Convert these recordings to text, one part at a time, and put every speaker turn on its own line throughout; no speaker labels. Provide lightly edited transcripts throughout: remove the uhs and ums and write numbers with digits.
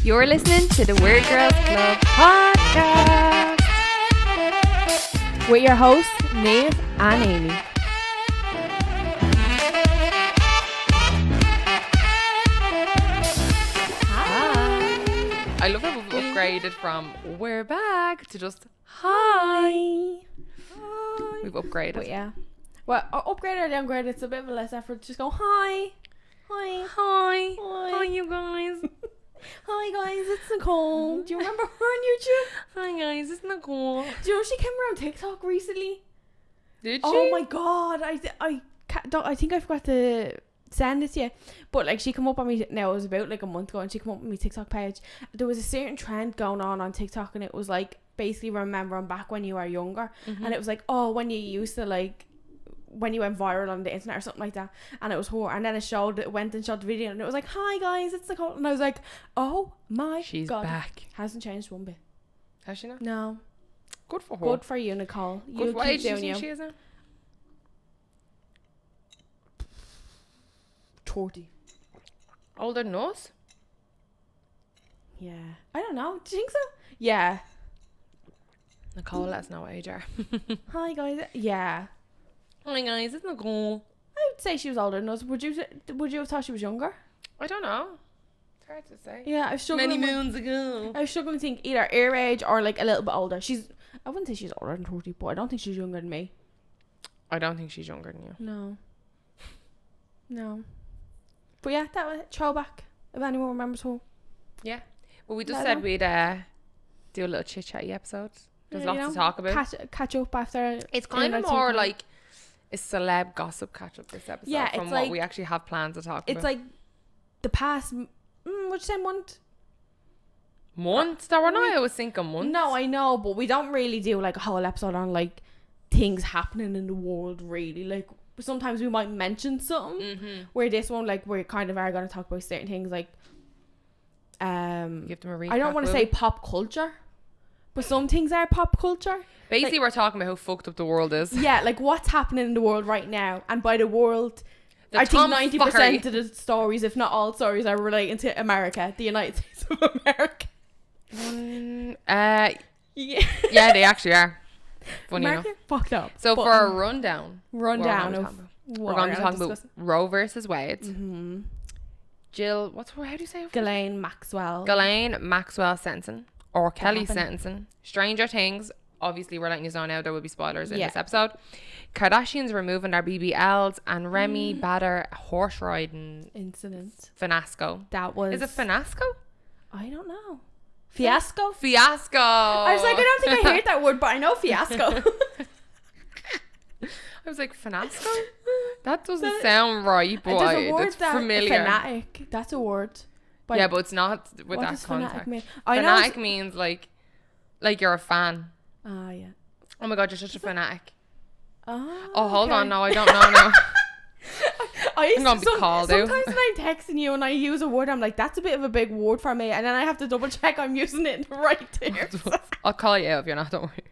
You're listening to the Weird Girls Club podcast with your hosts, Neve and Amy.
I love how we've upgraded from we're back to just hi. We've upgraded.
But yeah. Well, upgrade or downgrade, it's a bit of a less effort. Just go hi. Hi.
Hi.
Hi.
Hi, you guys.
Hi guys, it's Nicole. Do you remember her on YouTube?
Hi, guys. It's Nicole.
Do you know she came around TikTok recently?
Did she?
Oh my god, I think I forgot to send it to you, but like she come up on me now. It was about like a month ago, and she come up on my TikTok page. There was a certain trend going on TikTok, and it was like basically remembering back when you were younger, and it was like, oh, when you used to like when you went viral on the internet or something like that, and it was her, and then it went and showed the video, and it was like, hi guys, it's Nicole, and I was like, oh my
She's
god,
back.
hasn't changed one bit.
Has she now?
No.
Good for her.
Good for you, Nicole.
Good. What age do you
doing
think she is now?
30.
Older than us?
Yeah. I don't know. Do you think so? Yeah.
Nicole, let us know what age you are.
Hi guys. Yeah.
Hi, guys. It's Nicole.
I would say she was older than us. Would you have thought she was younger?
I don't know. It's hard to say.
Yeah, I was struggling.
Many moons ago.
I was struggling to think either her age or like a little bit older. I wouldn't say she's older than 30, but I don't think she's younger than me.
I don't think she's younger than you.
No. But yeah, that was a throwback. If anyone remembers who.
Yeah. Well, we just said we'd do a little chit-chatty episode. There's lots to talk about.
Catch up after.
It's kind of more like a celeb gossip catch-up this episode.
Yeah,
from
it's
what
like,
we actually have plans to talk about.
It's like the past, would you say month?
Months? That were not, I was thinking months.
No, I know, but we don't really do like a whole episode on like things happening in the world, really. Like sometimes we might mention something, where this one, like, we kind of are going to talk about certain things, like
give them a recap.
I don't want to say pop culture, but some things are pop culture.
Basically,
like,
we're talking about how fucked up the world is.
Yeah, like what's happening in the world right now, and by the world, I think 90% of the stories, if not all stories, are relating to America, the United States of America.
Yeah, they actually are. Funny
America
enough.
fucked up.
So for a rundown
of
we're going to talk about Roe versus Wade. Jill, how do you say it?
Ghislaine Maxwell.
Ghislaine Maxwell sentencing, or Kelly sentencing. Stranger Things. Obviously, we're letting you know now there will be spoilers in this episode. Kardashians removing their BBLs, and Remy Bader horse riding
incident.
Fiasco. Is it Fiasco?
I don't know. Fiasco?
Fiasco.
I was like, I don't think I heard that word, but I know fiasco.
I was like, Fiasco? That doesn't sound right, but it's familiar.
Fanatic. That's a word. But
yeah, but it's not with that context.
Fanatic mean?
Fanatic means like you're a fan.
Ah, yeah.
Oh my god, you're such a fanatic.
Oh,
hold on. No, I don't know now.
I'm
going to be called out.
Sometimes when I'm texting you and I use a word, I'm like, that's a bit of a big word for me. And then I have to double check I'm using it in the right terms.
I'll call you out if you're not, don't worry.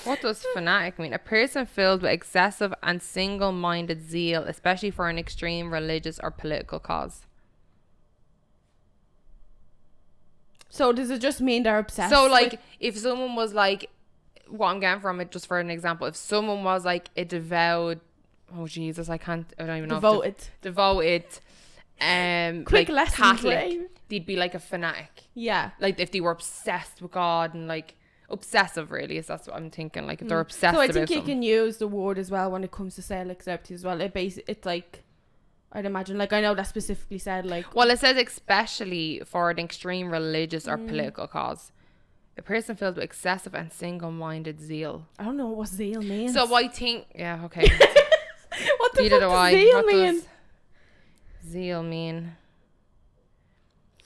What does fanatic mean? A person filled with excessive and single-minded zeal, especially for an extreme religious or political cause.
So does it just mean they're obsessed?
So like, if someone was like, what I'm getting from it, just for an example, if someone was like a devout, oh Jesus, I don't even know. Devoted.
Quick
like
lessons,
Catholic,
right?
They'd be like a fanatic.
Yeah.
Like if they were obsessed with God and like obsessive, really, is that's what I'm thinking. Like if they're obsessed.
So I
about
think you
something.
can use the word as well when it comes to celebrity as well. It's like, I'd imagine, like, I know that specifically said like.
Well, it says especially for an extreme religious or political cause. A person filled with excessive and single-minded zeal.
I don't know what zeal means.
So I think, yeah, okay.
What the fuck does zeal mean?
Zeal mean?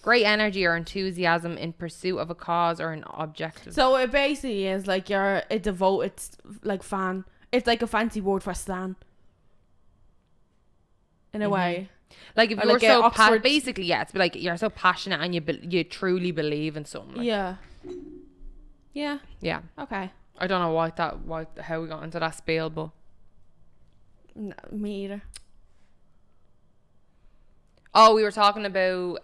Great energy or enthusiasm in pursuit of a cause or an objective.
So it basically is like you're a devoted like fan. It's like a fancy word for stan. In a way.
Like if
or
you're
like
so basically, yeah, it's like you're so passionate and you truly believe in something. Like.
Yeah. Yeah.
Yeah.
Okay.
I don't know how we got into that spiel, but
no, me either.
Oh, we were talking about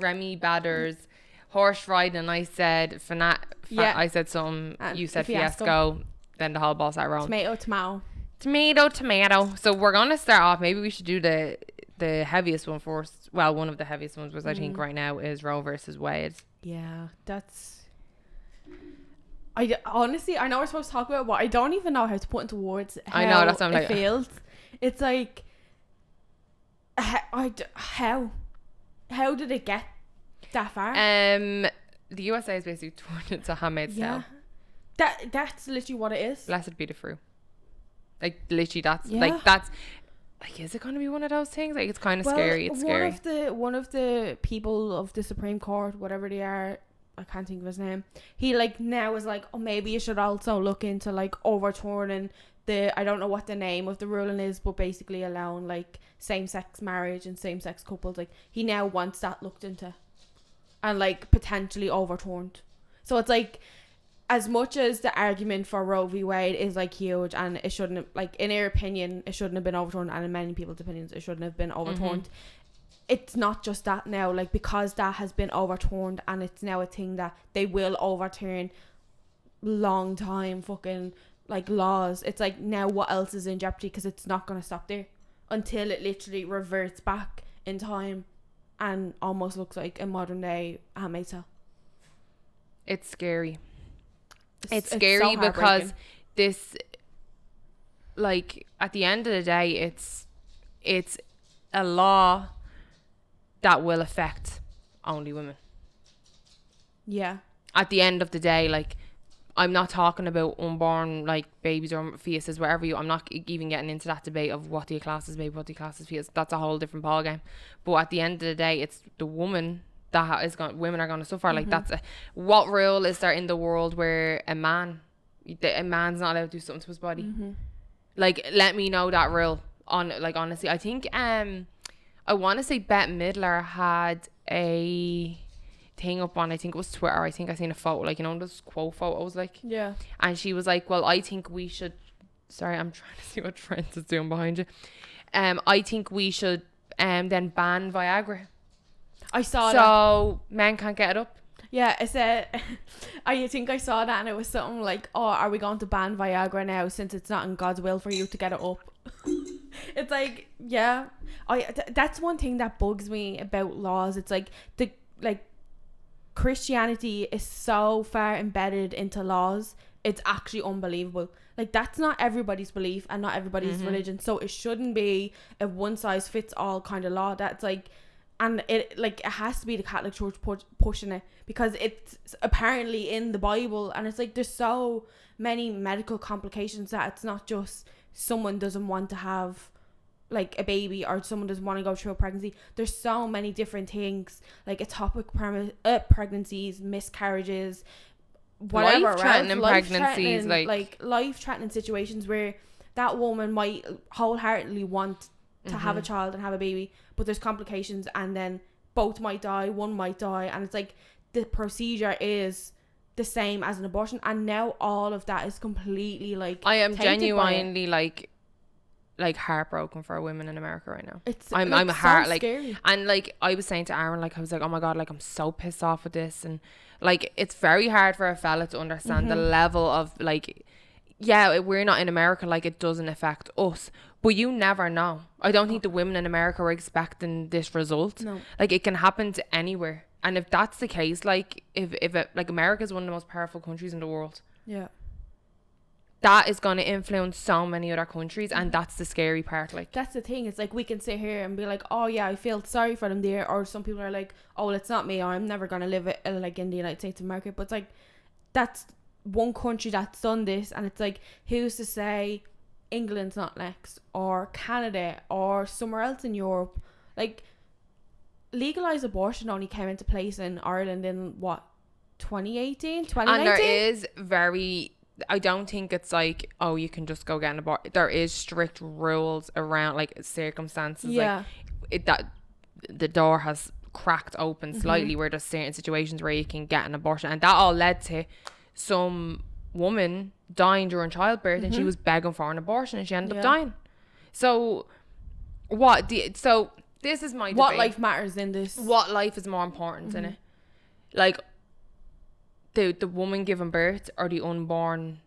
Remy Bader's horse riding, and I said I said something, you said fiasco, then the whole ball started rolling. Tomato. So we're gonna start off, maybe we should do the heaviest one first. Well, one of the heaviest ones was I think right now is Roe versus Wade.
Yeah, that's honestly, I know we're supposed to talk about it, but I don't even know how to put into words how
I know, that's what I'm
it
like.
feels. It's like how did it get that far?
The USA is basically turned into Handmaid's Tale.
That's literally what it is.
Blessed be the fruit. Like literally, that's is it going to be one of those things? Like, it's kind of scary. It's scary.
One of the people of the Supreme Court, whatever they are, I can't think of his name. He like now is like, oh, maybe you should also look into like overturning I don't know what the name of the ruling is, but basically allowing like same-sex marriage and same-sex couples. Like, he now wants that looked into and like potentially overturned. So it's like, as much as the argument for Roe v. Wade is like huge, and it shouldn't have, like, in our opinion, it shouldn't have been overturned, and in many people's opinions, it shouldn't have been overturned. It's not just that now, like, because that has been overturned and it's now a thing that they will overturn long time fucking like laws. It's like, now what else is in jeopardy? Because it's not going to stop there until it literally reverts back in time and almost looks like a modern day Handmaid's Tale.
It's scary. It's
so
scary because this, like, at the end of the day, it's a law that will affect only women.
Yeah.
At the end of the day, like, I'm not talking about unborn, like, babies or fetuses, whatever I'm not even getting into that debate of what do you class as baby, what do you class as fetus. That's a whole different ballgame. But at the end of the day, it's the woman that women are going to suffer. Like, what rule is there in the world where a man's not allowed to do something to his body? Like, let me know that rule. Honestly, I think I want to say Bette Midler had a thing up on, I think it was Twitter. I think I seen a photo, like, you know, those quote photos, like, yeah, and she was like, well, I think we should, sorry, I'm trying to see what Trent is doing behind you. I think we should then ban Viagra. I saw that. So men can't get it up.
Yeah, I said, I think I saw that, and it was something like, oh, are we going to ban Viagra now since it's not in God's will for you to get it up? It's like, yeah, that's one thing that bugs me about laws. It's like Christianity is so far embedded into laws, it's actually unbelievable. Like, that's not everybody's belief and not everybody's religion, so it shouldn't be a one size fits all kind of law. That's like, and it has to be the Catholic Church pushing it because it's apparently in the Bible, and it's like, there's so many medical complications that it's not just someone doesn't want to have like a baby or someone doesn't want to go through a pregnancy. There's so many different things, like ectopic pregnancies, miscarriages, whatever,
life-threatening pregnancies,
like life-threatening situations where that woman might wholeheartedly want to have a child and have a baby, but there's complications, and then both might die, one might die, and it's like the procedure is the same as an abortion, and now all of that is completely like,
I am genuinely like heartbroken for women in America right now. I'm heart like scary. And like I was saying to Aaron, like, I was like, oh my god, like, I'm so pissed off with this, and like, it's very hard for a fella to understand the level of, like, yeah, we're not in America, like, it doesn't affect us, but you never know. I don't think the women in America were expecting this result. No. Like, it can happen to anywhere, and if that's the case, like, if like, America is one of the most powerful countries in the world. Yeah. That is going to influence so many other countries, and that's the scary part. Like,
that's the thing. It's like, we can sit here and be like, oh yeah, I feel sorry for them there, or some people are like, oh, well, it's not me, or I'm never going to live it like in the United States of America. But it's like, that's one country that's done this, and it's like, who's to say England's not next, or Canada, or somewhere else in Europe? Like, legalized abortion only came into place in Ireland in what, 2018, 2019?
And there is I don't think it's like, oh, you can just go get an abortion. There is strict rules around, like, circumstances. Yeah. Like, that the door has cracked open slightly where there's certain situations where you can get an abortion, and that all led to some woman dying during childbirth, and she was begging for an abortion, and she ended up dying. So this is my debate.
What life matters in this?
What life is more important in it? Like, the woman giving birth or the unborn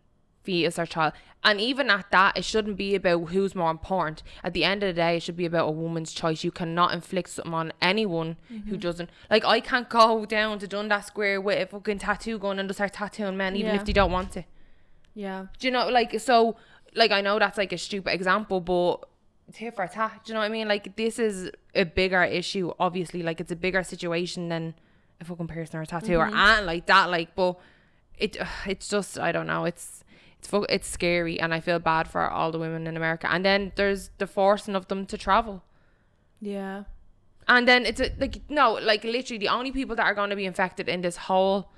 fetus or child. And even at that, it shouldn't be about who's more important. At the end of the day, it should be about a woman's choice. You cannot inflict something on anyone who doesn't. Like, I can't go down to Dundas Square with a fucking tattoo gun and just start tattooing men, even if they don't want to.
Yeah.
Do you know, like, so, like, I know that's like a stupid example, but tit for tat, do you know what I mean? Like, this is a bigger issue, obviously. Like, it's a bigger situation than a fucking piercing or a tattoo or anything like that. Like, but it's just, I don't know, it's scary, and I feel bad for all the women in America. And then there's the forcing of them to travel.
Yeah.
And then it's literally the only people that are going to be infected in this whole,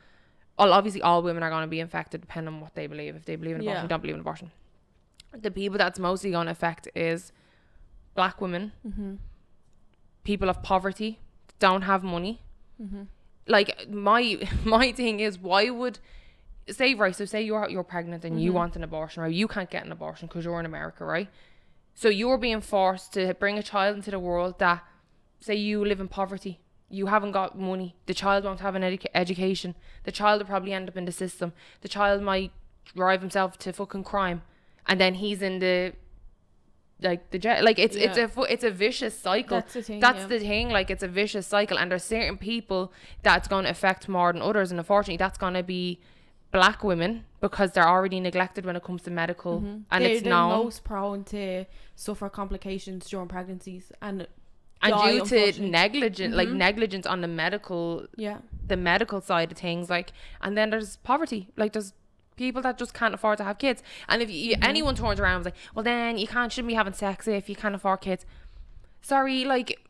well, obviously all women are going to be infected depending on what they believe. If they believe in abortion, don't believe in abortion. The people that's mostly going to affect is black women, people of poverty, don't have money. Like, my thing is, why would say you're pregnant and you want an abortion, right? You can't get an abortion because you're in America, right? So you're being forced to bring a child into the world that, say you live in poverty, you haven't got money, the child won't have an education, the child will probably end up in the system, the child might drive himself to fucking crime, and then he's in the jail. Like, it's a vicious cycle. That's the thing. Like, it's a vicious cycle, and there's certain people that's going to affect more than others, and unfortunately that's going to be black women, because they're already neglected when it comes to medical, and they're
most prone to suffer complications during pregnancies and
due to negligence on the medical side of things. Like, and then there's poverty. Like, there's people that just can't afford to have kids, and if anyone turns around and was like, well, then shouldn't be having sex if you can't afford kids. Sorry, like,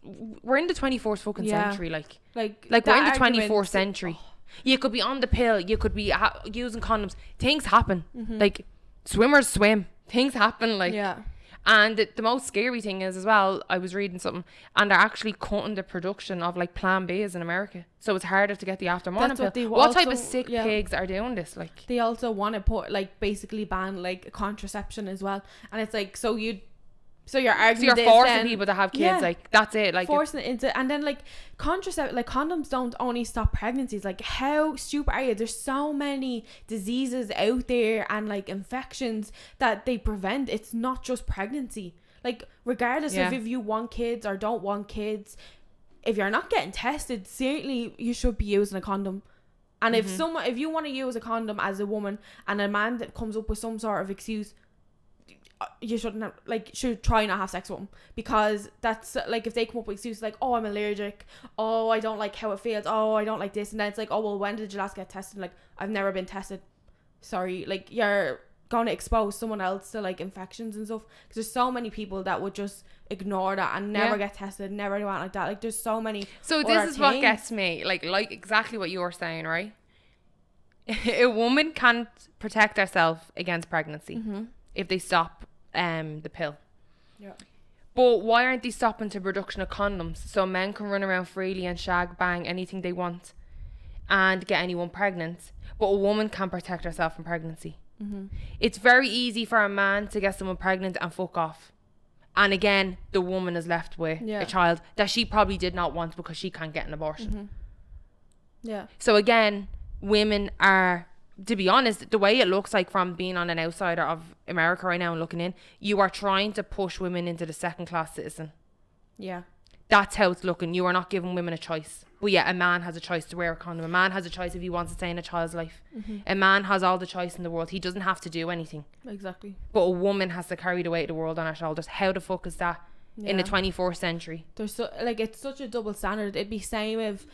we're in the 24th fucking century. Like we're in the 24th century. You could be on the pill, you could be using condoms, things happen. Like, swimmers swim, things happen. Like, and the most scary thing is, as well, I was reading something, and they're actually cutting the production of, like, Plan Bs in America, so it's harder to get the after morning pill. What type of sick pigs are doing this? Like,
they also want to put, like, basically ban, like, contraception as well, and it's like, so you're arguing,
so you're forcing people to have kids. Like, that's it. Like,
forcing it into, and then, like, condoms don't only stop pregnancies. Like, how stupid are you? There's so many diseases out there and, like, infections that they prevent. It's not just pregnancy. Like, regardless of if you want kids or don't want kids, if you're not getting tested, certainly you should be using a condom. And if you want to use a condom as a woman, and a man that comes up with some sort of excuse, you shouldn't have, like, should try not have sex with them, because that's, like, if they come up with excuses like, oh, I'm allergic, oh, I don't like how it feels, oh, I don't like this, and then it's like, oh, well, when did you last get tested? Like, I've never been tested. Sorry, like, you're going to expose someone else to, like, infections and stuff, because there's so many people that would just ignore that and never get tested, never do anything like that. Like, there's so many.
So this is what gets me, like exactly what you were saying, right? A woman can't protect herself against pregnancy if they stop the pill. But why aren't they stopping the production of condoms so men can run around freely and shag bang anything they want and get anyone pregnant, but a woman can't protect herself from pregnancy? It's very easy for a man to get someone pregnant and fuck off, and again the woman is left with a child that she probably did not want because she can't get an abortion. So again, women are, to be honest, the way it looks like from being on an outsider of America right now and looking in, you are trying to push women into the second class citizen. That's how it's looking. You are not giving women a choice. But yeah, a man has a choice to wear a condom. A man has a choice if he wants to stay in a child's life. A man has all the choice in the world. He doesn't have to do anything.
Exactly.
But a woman has to carry the weight of the world on her shoulders. How the fuck is that in the 24th century?
There's it's such a double standard. It'd be same if,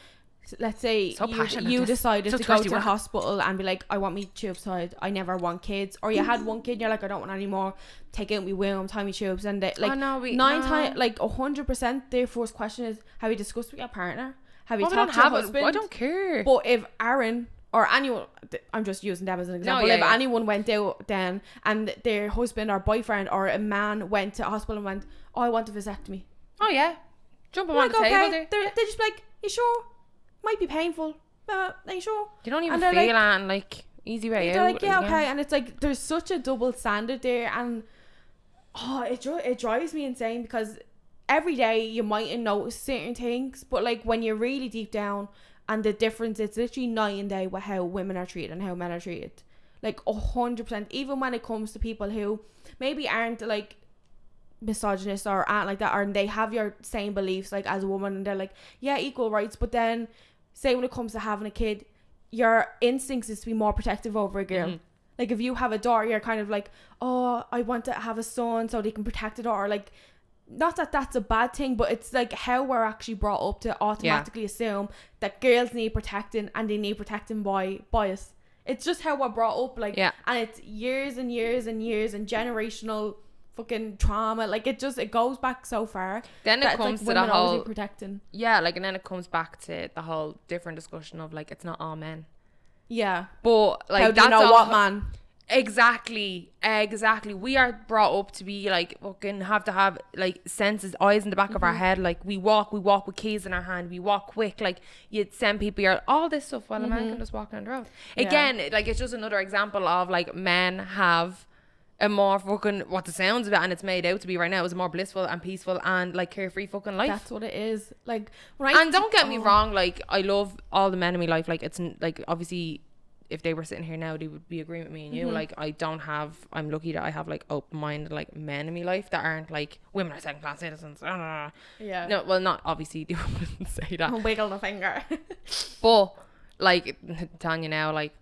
let's say, you decided to go to the hospital and be like, I want me tubes tied, I never want kids, or you had one kid and you're like, I don't want any more, take out me womb, tie me tubes, and they, like, 100% their first question is, have you discussed with your partner? Have you talked to your husband?
I don't care.
But if Aaron or anyone, I'm just using them as an example, if anyone went out then and their husband or boyfriend or a man went to a hospital and went, oh, I want a vasectomy,
jump them on the table there.
They just be like, you sure? Might be painful, but are you sure?
You don't even feel it, and like, easy way out.
They're like, yeah, okay. And it's like, there's such a double standard there, and it drives me insane, because every day you mightn't notice certain things, but like when you're really deep down, and the difference, it's literally night and day with how women are treated and how men are treated. Like 100%. Even when it comes to people who maybe aren't like misogynist or aren't like that, or they have your same beliefs like as a woman, and they're like, yeah, equal rights, but then say when it comes to having a kid, your instincts is to be more protective over a girl. Like if you have a daughter, you're kind of like, oh, I want to have a son so they can protect the daughter. Like, not that that's a bad thing, but it's like how we're actually brought up to automatically assume that girls need protecting, and they need protecting by us. It's just how we're brought up, like, and it's years and years and years and generational fucking trauma. Like it goes back so far.
Then it comes to the whole
protecting.
Yeah, like, and then it comes back to the whole different discussion of like, it's not all men.
Yeah,
but like,
how do you know what man?
Exactly. We are brought up to be like fucking have to have like senses, eyes in the back of our head. Like we walk with keys in our hand. We walk quick. Like you'd send people your all this stuff while a man can just walk down the road. Again, like it's just another example of like men have a more fucking, what the sounds of it and it's made out to be right now, is a more blissful and peaceful and like carefree fucking life.
That's what it is. Like
and don't get me wrong, like I love all the men in my life. Like it's like obviously, if they were sitting here now, they would be agreeing with me and you. Like I'm lucky that I have like open-minded like men in my life that aren't like, women are second-class citizens.
Yeah.
No, well, not obviously, they wouldn't say that.
Wiggle the finger.
But like telling you now, like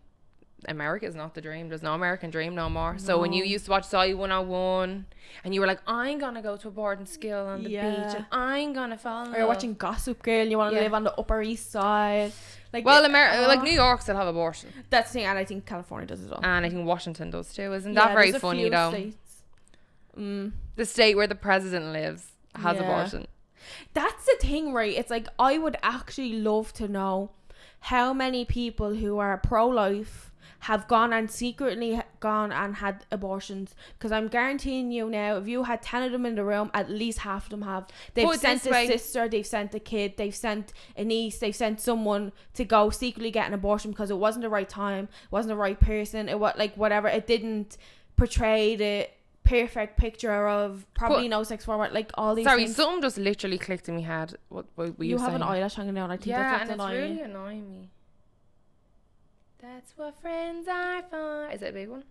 America is not the dream. There's no American dream no more. So when you used to watch Soy 101 and you were like, I'm gonna go to a boarding school on the beach and I'm gonna fall in love.
Or you're watching Gossip Girl and you want to live on the Upper East Side. Like,
well, like New York still have abortion.
That's the thing, and I think California does as well.
And I think Washington does too. Isn't that very funny though?
States.
The state where the president lives has abortion.
That's the thing, right? It's like, I would actually love to know how many people who are pro-life have gone and secretly gone and had abortions, because I'm guaranteeing you now, if you had 10 of them in the room, at least half of them have. They've sent a sister, they've sent a kid, they've sent a niece, they've sent someone to go secretly get an abortion because it wasn't the right time, it wasn't the right person, it was like whatever, it didn't portray the perfect picture of probably no sex forward, like all these things.
Something just literally clicked in my head. What were you saying?
have an eyelash hanging down. I think that's
and it's really annoying me. That's what friends are for. Is it a big one?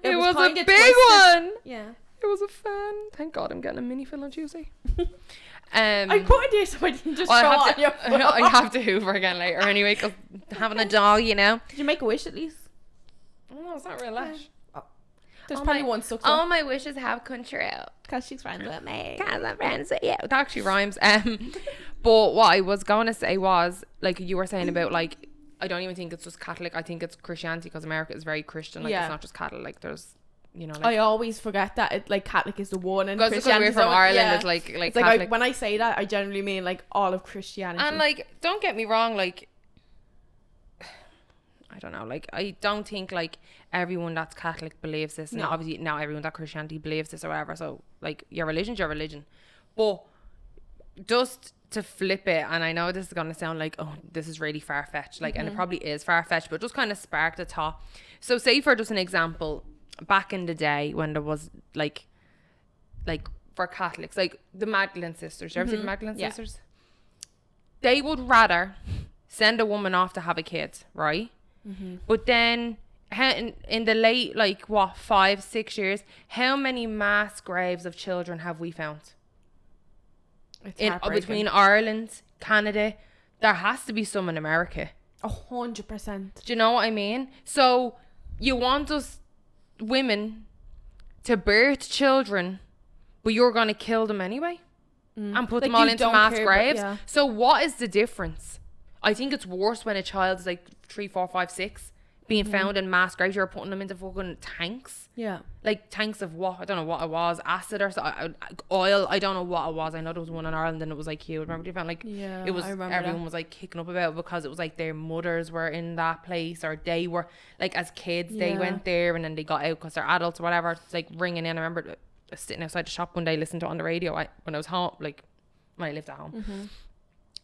It was a big one.
Yeah.
It was a fan. Thank God I'm getting a mini fill on Tuesday.
I put it there so I didn't just show on your phone.
I have to Hoover again later anyway, because having a dog, you know.
Did you make a wish at least?
Oh, no, it's not real lash.
There's probably one stuck.
All my wishes have come true.
Because she's friends with me.
Because I'm friends with you. That actually rhymes. But what I was going to say was, like you were saying about, like, I don't even think it's just Catholic. I think it's Christianity, because America is very Christian. Like, it's not just Catholic. Like, there's, you know. Like,
I always forget that it, like, Catholic is the one, and
Christianity we're from Ireland. It's like Catholic.
Like when I say that, I generally mean like all of Christianity.
And like, don't get me wrong. Like, I don't know. Like, I don't think like everyone that's Catholic believes this. And obviously, not everyone that Christianity believes this or whatever. So, like, your religion's your religion. But just to flip it, and I know this is gonna sound like, oh, this is really far-fetched, like, and it probably is far-fetched, but just kind of sparked a thought. So say, for just an example, back in the day when there was like for Catholics, like the Magdalene sisters, you ever see the Magdalene sisters? They would rather send a woman off to have a kid, right? But then in the late, like, what, 5-6 years, how many mass graves of children have we found? Between Ireland, Canada, there has to be some in America.
100%.
Do you know what I mean? So you want us women to birth children, but you're gonna kill them anyway and put them all into mass graves. So what is the difference? I think it's worse when a child is like 3, 4, 5, 6 being found in mass graves. You're putting them into fucking tanks. Yeah. Like tanks of what? I don't know what it was. Acid or oil. I don't know what it was. I know there was one in Ireland and it was like huge. Remember they found like, it was, everyone was like kicking up about it because it was like their mothers were in that place, or they were like, as kids they went there and then they got out because they're adults or whatever. It's like ringing in. I remember sitting outside the shop one day listening to it on the radio when I was home, like when I lived at home.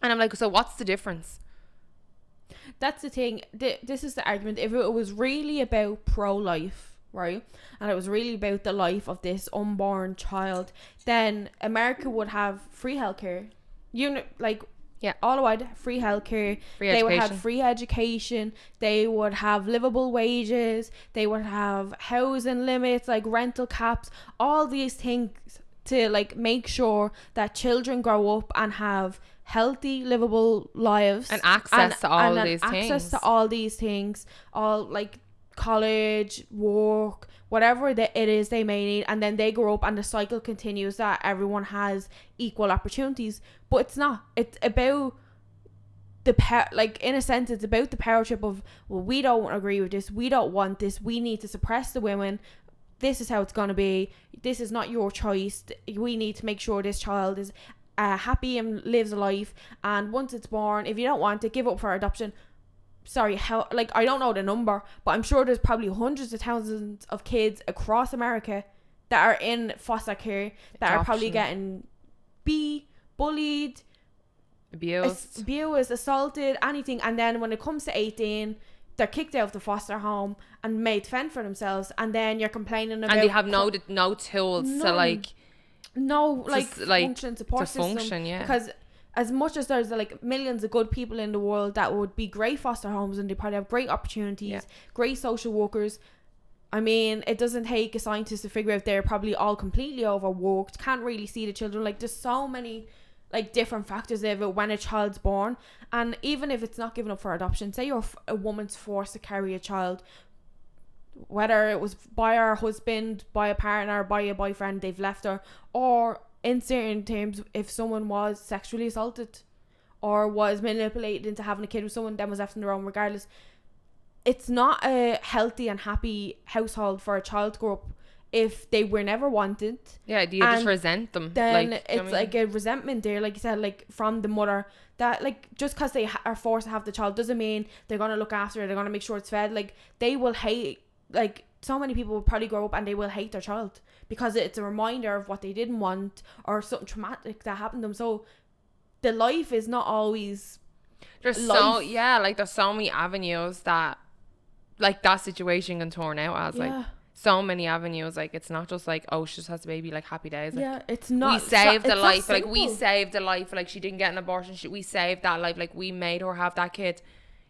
And I'm like, so what's the difference?
That's the thing. This is the argument. If it was really about pro-life, right? And it was really about the life of this unborn child. Then America would have free healthcare, all wide free healthcare. They would have free education. They would have livable wages. They would have housing limits, like rental caps, all these things to like make sure that children grow up and have healthy, livable lives
and access to all these things,
all like college, work, whatever it is they may need, and then they grow up and the cycle continues that everyone has equal opportunities. But it's not. It's about in a sense, it's about the power trip of, well, we don't agree with this, we don't want this, we need to suppress the women, this is how it's going to be, this is not your choice, we need to make sure this child is happy and lives a life, and once it's born, if you don't want it, give up for adoption. Sorry, how, like, I don't know the number, but I'm sure there's probably hundreds of thousands of kids across America that are in foster care that are probably getting bullied, abused, assaulted, anything, and then when it comes to 18, they're kicked out of the foster home and made to fend for themselves, and then you're complaining about,
and they have no tools to
function support system,
yeah.
Because as much as there's like millions of good people in the world that would be great foster homes and they probably have great opportunities, great social workers, I mean, it doesn't take a scientist to figure out they're probably all completely overworked, can't really see the children. Like, there's so many like different factors of it when a child's born. And even if it's not given up for adoption, say a woman's forced to carry a child, whether it was by her husband, by a partner, by a boyfriend, they've left her, or in certain terms, if someone was sexually assaulted or was manipulated into having a kid with someone, then was left on their own regardless. It's not a healthy and happy household for a child to grow up if they were never wanted.
Yeah, you just resent them.
Then it's like a resentment there, like you said, like from the mother, that like just because they are forced to have the child doesn't mean they're going to look after it, they're going to make sure it's fed. Like, they will hate, like, so many people will probably grow up and they will hate their child because it's a reminder of what they didn't want or something traumatic that happened to them. So the life is not always
there's so many avenues that like that situation can turn out as like so many avenues. Like, it's not just like, oh, she just has a baby, like happy days. Like,
it's not.
We saved the life. Like, we saved the life. Like, she didn't get an abortion. We saved that life. Like, we made her have that kid.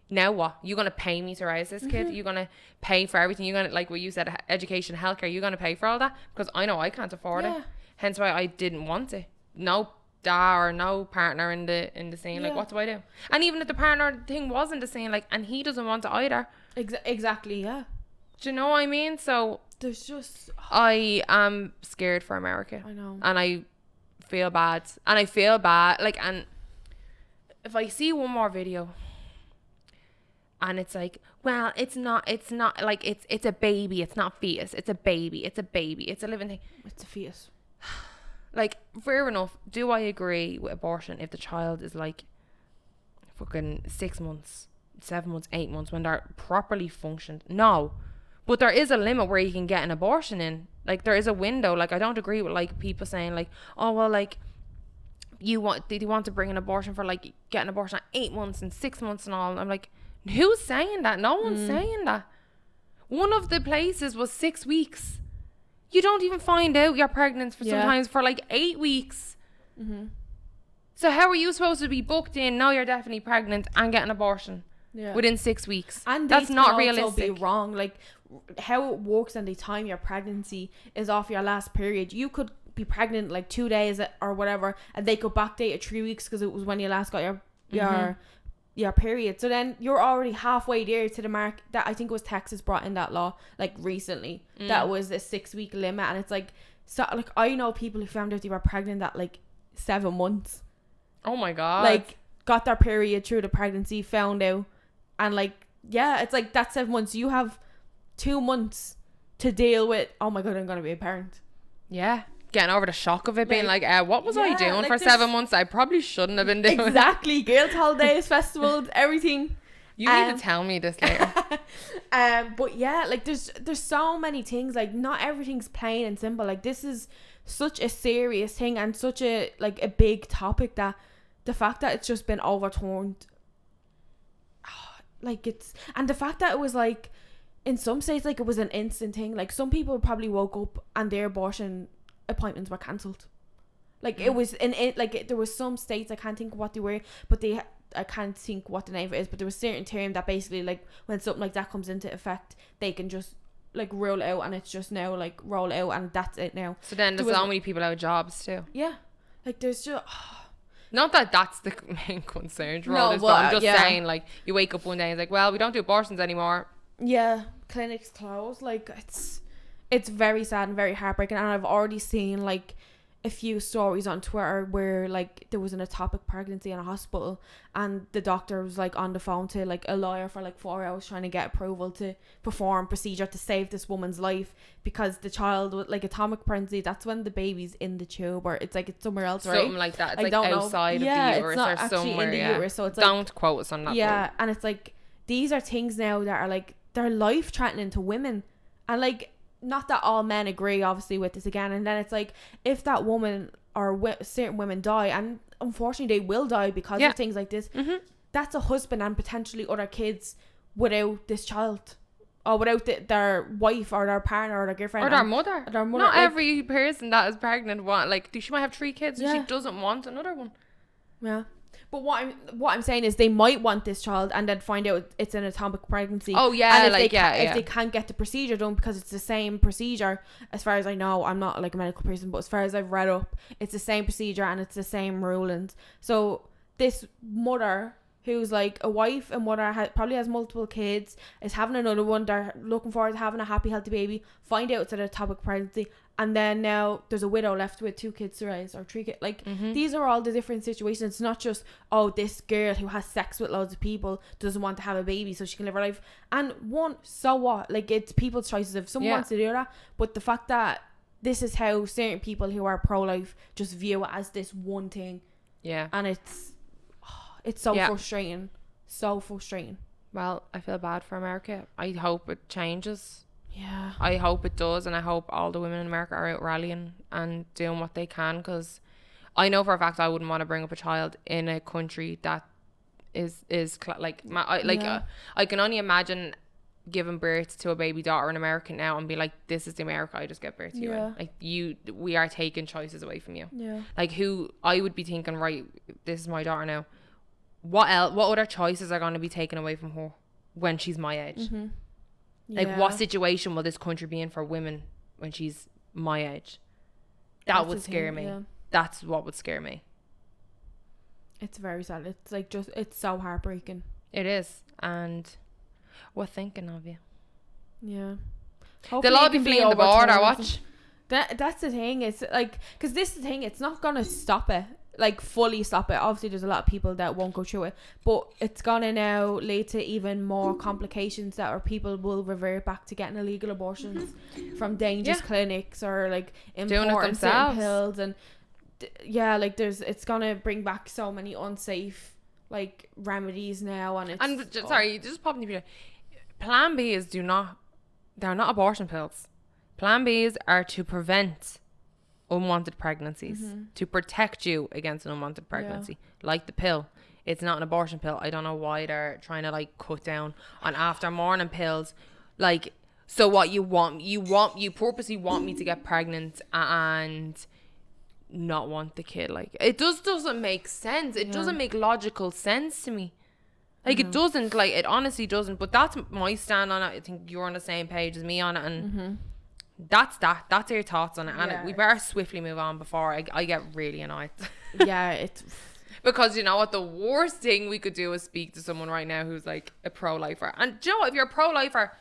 Now what? You're going to pay me to raise this kid? You're going to pay for everything? You're going to, like what you said, education, healthcare, you're going to pay for all that? Because I know I can't afford it. Hence why I didn't want it. No dad or no partner in the scene. Like, what do I do? And even if the partner thing wasn't the same, like, and he doesn't want it either.
Exactly, yeah.
Do you know what I mean? So
there's just...
I am scared for America.
I know.
And I feel bad. Like, and if I see one more video... and it's like, well, it's not like it's a baby, it's not fetus, it's a baby, it's a living thing,
it's a fetus.
Like, fair enough, do I agree with abortion if the child is like fucking 6 months, 7 months, 8 months, when they're properly functioned? No, but there is a limit where you can get an abortion in. Like, there is a window. Like, I don't agree with like people saying like, oh well, like they want to bring an abortion for like get an abortion at 8 months and 6 months and all. And I'm like, who's saying that? No one's saying that. One of the places was 6 weeks. You don't even find out you're pregnant for sometimes for like 8 weeks. So how are you supposed to be booked in? Now you're definitely pregnant and get an abortion within 6 weeks. And that's not realistic.
Be wrong. Like, how it works and the time your pregnancy is off your last period. You could be pregnant like 2 days or whatever, and they could backdate it 3 weeks because it was when you last got your period. So then you're already halfway there to the mark that I think it was Texas brought in that law like recently that was a 6 week limit. And it's like, so like, I know people who found out they were pregnant at like 7 months.
Oh my god.
Like, got their period through the pregnancy, found out, and like, yeah, it's like that's 7 months. You have 2 months to deal with, oh my god, I'm gonna be a parent.
Getting over the shock of it, being like, what was I doing like for 7 months? I probably shouldn't have been doing.
Exactly. Girls' holidays, festivals, everything.
You need to tell me this later.
But yeah, like there's so many things. Like, not everything's plain and simple. Like, this is such a serious thing and such a like a big topic that the fact that it's just been overturned, like, it's, and the fact that it was like in some states, like, it was an instant thing. Like, some people probably woke up and their abortion appointments were cancelled. Like, it was there was some states, I can't think of what they were, but I can't think what the name of it is, but there was a certain term that basically, like, when something like that comes into effect, they can just, like, roll it out, and it's just now, like, roll out, and that's it now.
So then there's so many people out of jobs too.
Yeah. Like, there's just...
Not that that's the main concern for all this, but I'm just saying, like, you wake up one day and it's like, well, we don't do abortions anymore.
Yeah. Clinics closed. Like, it's very sad and very heartbreaking, and I've already seen, like, a few stories on Twitter where, like, there was an ectopic pregnancy in a hospital, and the doctor was, like, on the phone to, like, a lawyer for, like, 4 hours trying to get approval to perform procedure to save this woman's life, because the child with, like, ectopic pregnancy, that's when the baby's in the tube, or it's, like, it's somewhere else, right?
Something like that. It's, like, outside of the uterus,
it's not
or somewhere.
In the uterus, so it's, like,
don't quote us on that.
Yeah, and it's, like, these are things now that are, like, they're life threatening to women, and, like, not that all men agree obviously with this again, and then it's like, if that woman or certain women die, and unfortunately they will die because of things like this, that's a husband and potentially other kids without this child, or without their wife or their partner or their girlfriend
or their mother. Not
like,
every person that is pregnant she might have 3 kids and she doesn't want another one.
Yeah. But what I'm saying is, they might want this child and then find out it's an ectopic pregnancy.
Oh yeah,
and
if
they can't get the procedure done, because it's the same procedure, as far as I know. I'm not, like, a medical person, but as far as I've read up, it's the same procedure and it's the same rulings. So this mother, who's, like, a wife and mother, probably has multiple kids, is having another one. They're looking forward to having a happy, healthy baby. Find out it's an ectopic pregnancy, and then now there's a widow left with 2 kids to raise, or 3 kids. Like, these are all the different situations. It's not just, oh, this girl who has sex with loads of people doesn't want to have a baby so she can live her life. And so what? Like, it's people's choices. If someone wants to do that, but the fact that this is how certain people who are pro-life just view it as this one thing.
Yeah.
And it's so frustrating. So frustrating.
Well, I feel bad for America. I hope it changes.
Yeah.
I hope it does, and I hope all the women in America are out rallying and doing what they can, because I know for a fact I wouldn't want to bring up a child in a country that I can only imagine giving birth to a baby daughter in America now and be like, this is the America I just gave birth to you in. Like, we are taking choices away from you. Yeah. Like, who I would be thinking, right, this is my daughter now. What other choices are going to be taken away from her when she's my age? Like, what situation will this country be in for women when she's my age? That would scare me. Yeah. That's what would scare me.
It's very sad. It's like, it's so heartbreaking.
It is. And we're thinking of you.
Yeah.
They'll all be fleeing the border, watch.
That's the thing. It's like, because this is the thing, it's not going to stop it. Like, fully stop it. Obviously there's a lot of people that won't go through it, but it's gonna now lead to even more complications, that our people will revert back to getting illegal abortions from dangerous clinics, or, like, importing certain pills, and like, it's gonna bring back so many unsafe, like, remedies now, and
just popping the video. Plan B is they're not abortion pills. Plan Bs are to prevent unwanted pregnancies, to protect you against an unwanted pregnancy, like the pill. It's not an abortion pill. I don't know why they're trying to, like, cut down on after morning pills. Like, so what you purposely want me to get pregnant and not want the kid. Like, it doesn't make sense. It doesn't make logical sense to me. Like, it doesn't. Like, it honestly doesn't. But that's my stand on it. I think you're on the same page as me on it, and that's your thoughts on it, and we better swiftly move on before I get really annoyed.
It's
because, you know what, the worst thing we could do is speak to someone right now who's, like, a pro-lifer, and do you know what, if you're a pro-lifer,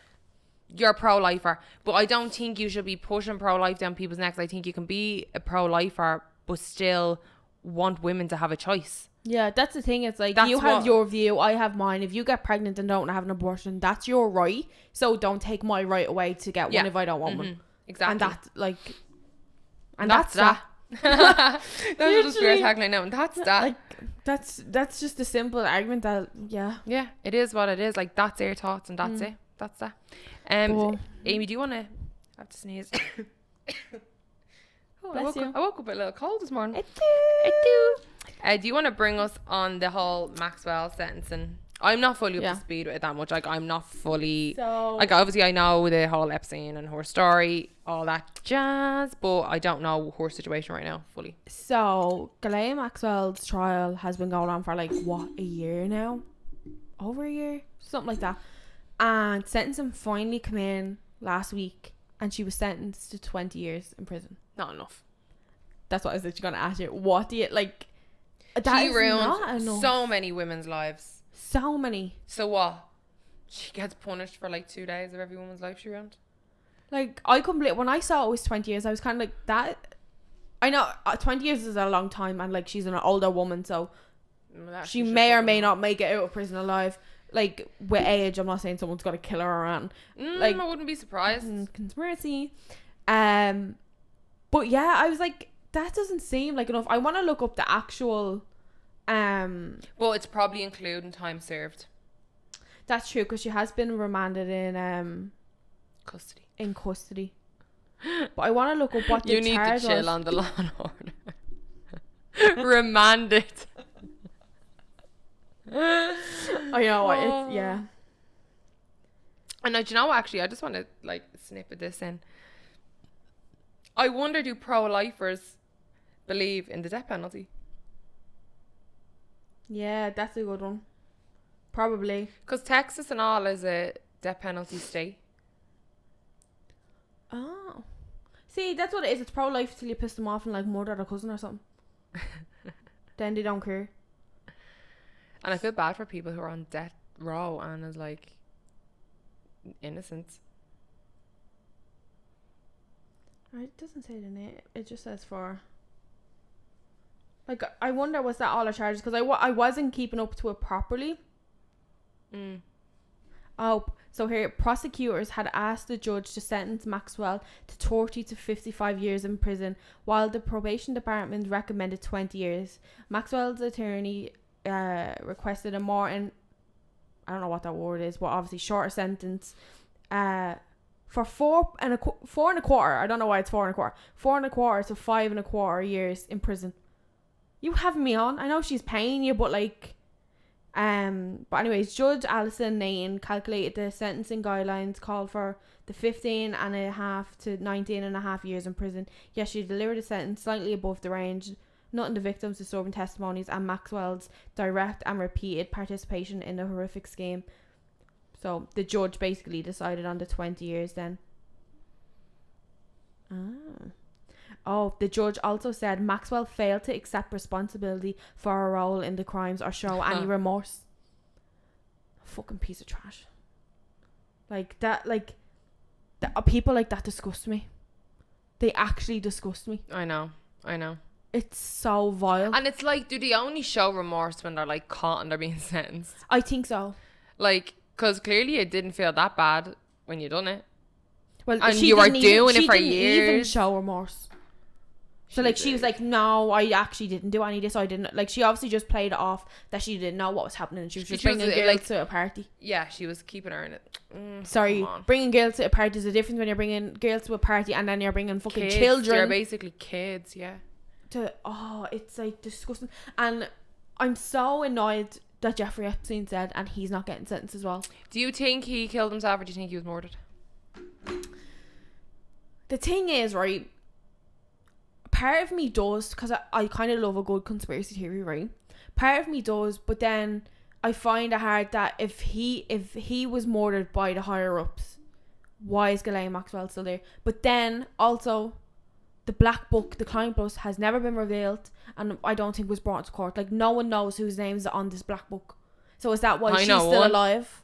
you're a pro-lifer, but I don't think you should be pushing pro-life down people's necks. I think you can be a pro-lifer but still want women to have a choice. Yeah,
that's the thing. It's like, you have your view, I have mine. If you get pregnant and don't have an abortion, that's your right. So don't take my right away to get one if I don't want one.
Exactly.
And that's, like, and that's that.
That was just weird tagline now. And that's that.
Like, that's just a simple argument that,
yeah, it is what it is. Like, that's their thoughts, and that's it. That's that. Amy, do you want to have to sneeze? I woke up a little cold this morning. I do. Do you want to bring us on the whole Maxwell sentencing? I'm not fully up
Yeah.
to speed with it that much. Like, I'm not fully...
So
Like, obviously, I know the whole Epstein and her story, all that jazz, but I don't know her situation right now fully.
So Ghislaine Maxwell's trial has been going on for like what, a year now? Over a year? Something like that. And sentencing finally came in last week, and she was sentenced to 20 years in prison.
Not enough.
That's what I was literally going to ask you. What do you like? That
She
is
ruined
not enough.
so many women's lives.
So many.
So what? She gets punished for like 2 days of every woman's life she ruined.
Like, I couldn't believe when I saw it was 20 years. I was kind of like, that. I know 20 years is a long time, and like she's an older woman, so she may or may not make it out of prison alive. Like, with age, I'm not saying someone's got to kill her around. Like,
I wouldn't be surprised.
Conspiracy. But yeah, I was like, that doesn't seem like enough. I want to look up the actual.
Well, it's probably including time served.
That's true, because she has been remanded in
Custody.
But I want to look up what the
You need
charge
to chill
was.
on the law and order. Remanded.
I know what it's, yeah.
And do you know what, actually, I just want to like snippet this in. I wonder, do pro-lifers believe in the death penalty?
Yeah, that's a good one. Probably.
Because Texas and all is a death penalty state.
Oh. See, that's what it is. It's pro-life till you piss them off and like murder their cousin or something. Then they don't care.
And I feel bad for people who are on death row and is like innocent.
It doesn't say the name. It just says for. Like, I wonder, was that all her charges? Because I wasn't keeping up to it properly. Oh, so here, prosecutors had asked the judge to sentence Maxwell to 30 to 55 years in prison, while the probation department recommended 20 years. Maxwell's attorney requested a more, I don't know what that word is, but obviously shorter sentence, for 4 and a quarter. I don't know why it's 4 and a quarter. 4 and a quarter to 5 and a quarter years in prison. You having me on? I know she's paying you, but like, but anyways, Judge Alison Nain calculated the sentencing guidelines called for the 15.5 to 19.5 years in prison. Yes, she delivered a sentence slightly above the range, noting the victim's disturbing testimonies and Maxwell's direct and repeated participation in the horrific scheme. So the judge basically decided on the 20 years then. Oh, the judge also said Maxwell failed to accept responsibility for her role in the crimes or show any remorse. Fucking piece of trash. Like that, people like that disgust me. They actually disgust me.
I know.
It's so vile.
And it's like, do they only show remorse when they're like caught and they're being sentenced?
I think so.
Like, because clearly it didn't feel that bad when you done it.
Well,
and you were doing it for years.
She didn't even show remorse. So like she was like, no, I actually didn't do any of this. I didn't, like, she obviously just played it off that she didn't know what was happening. She was just bringing girls to a party.
Yeah, she was keeping her in it.
Sorry, bringing girls to a party is a difference when you're bringing girls to a party and then you're bringing fucking
kids,
children.
They're basically kids, yeah.
It's like disgusting. And I'm so annoyed that Jeffrey Epstein said, and he's not getting sentenced as well.
Do you think he killed himself, or do you think he was murdered?
The thing is, right, part of me does, because I kind of love a good conspiracy theory, right? Part of me does, but then I find it hard that if he was murdered by the higher ups, why is Ghislaine Maxwell still there? But then also, the black book, the Client Plus, has never been revealed, and I don't think was brought to court. Like, no one knows whose names are on this black book. So is that why she's still alive?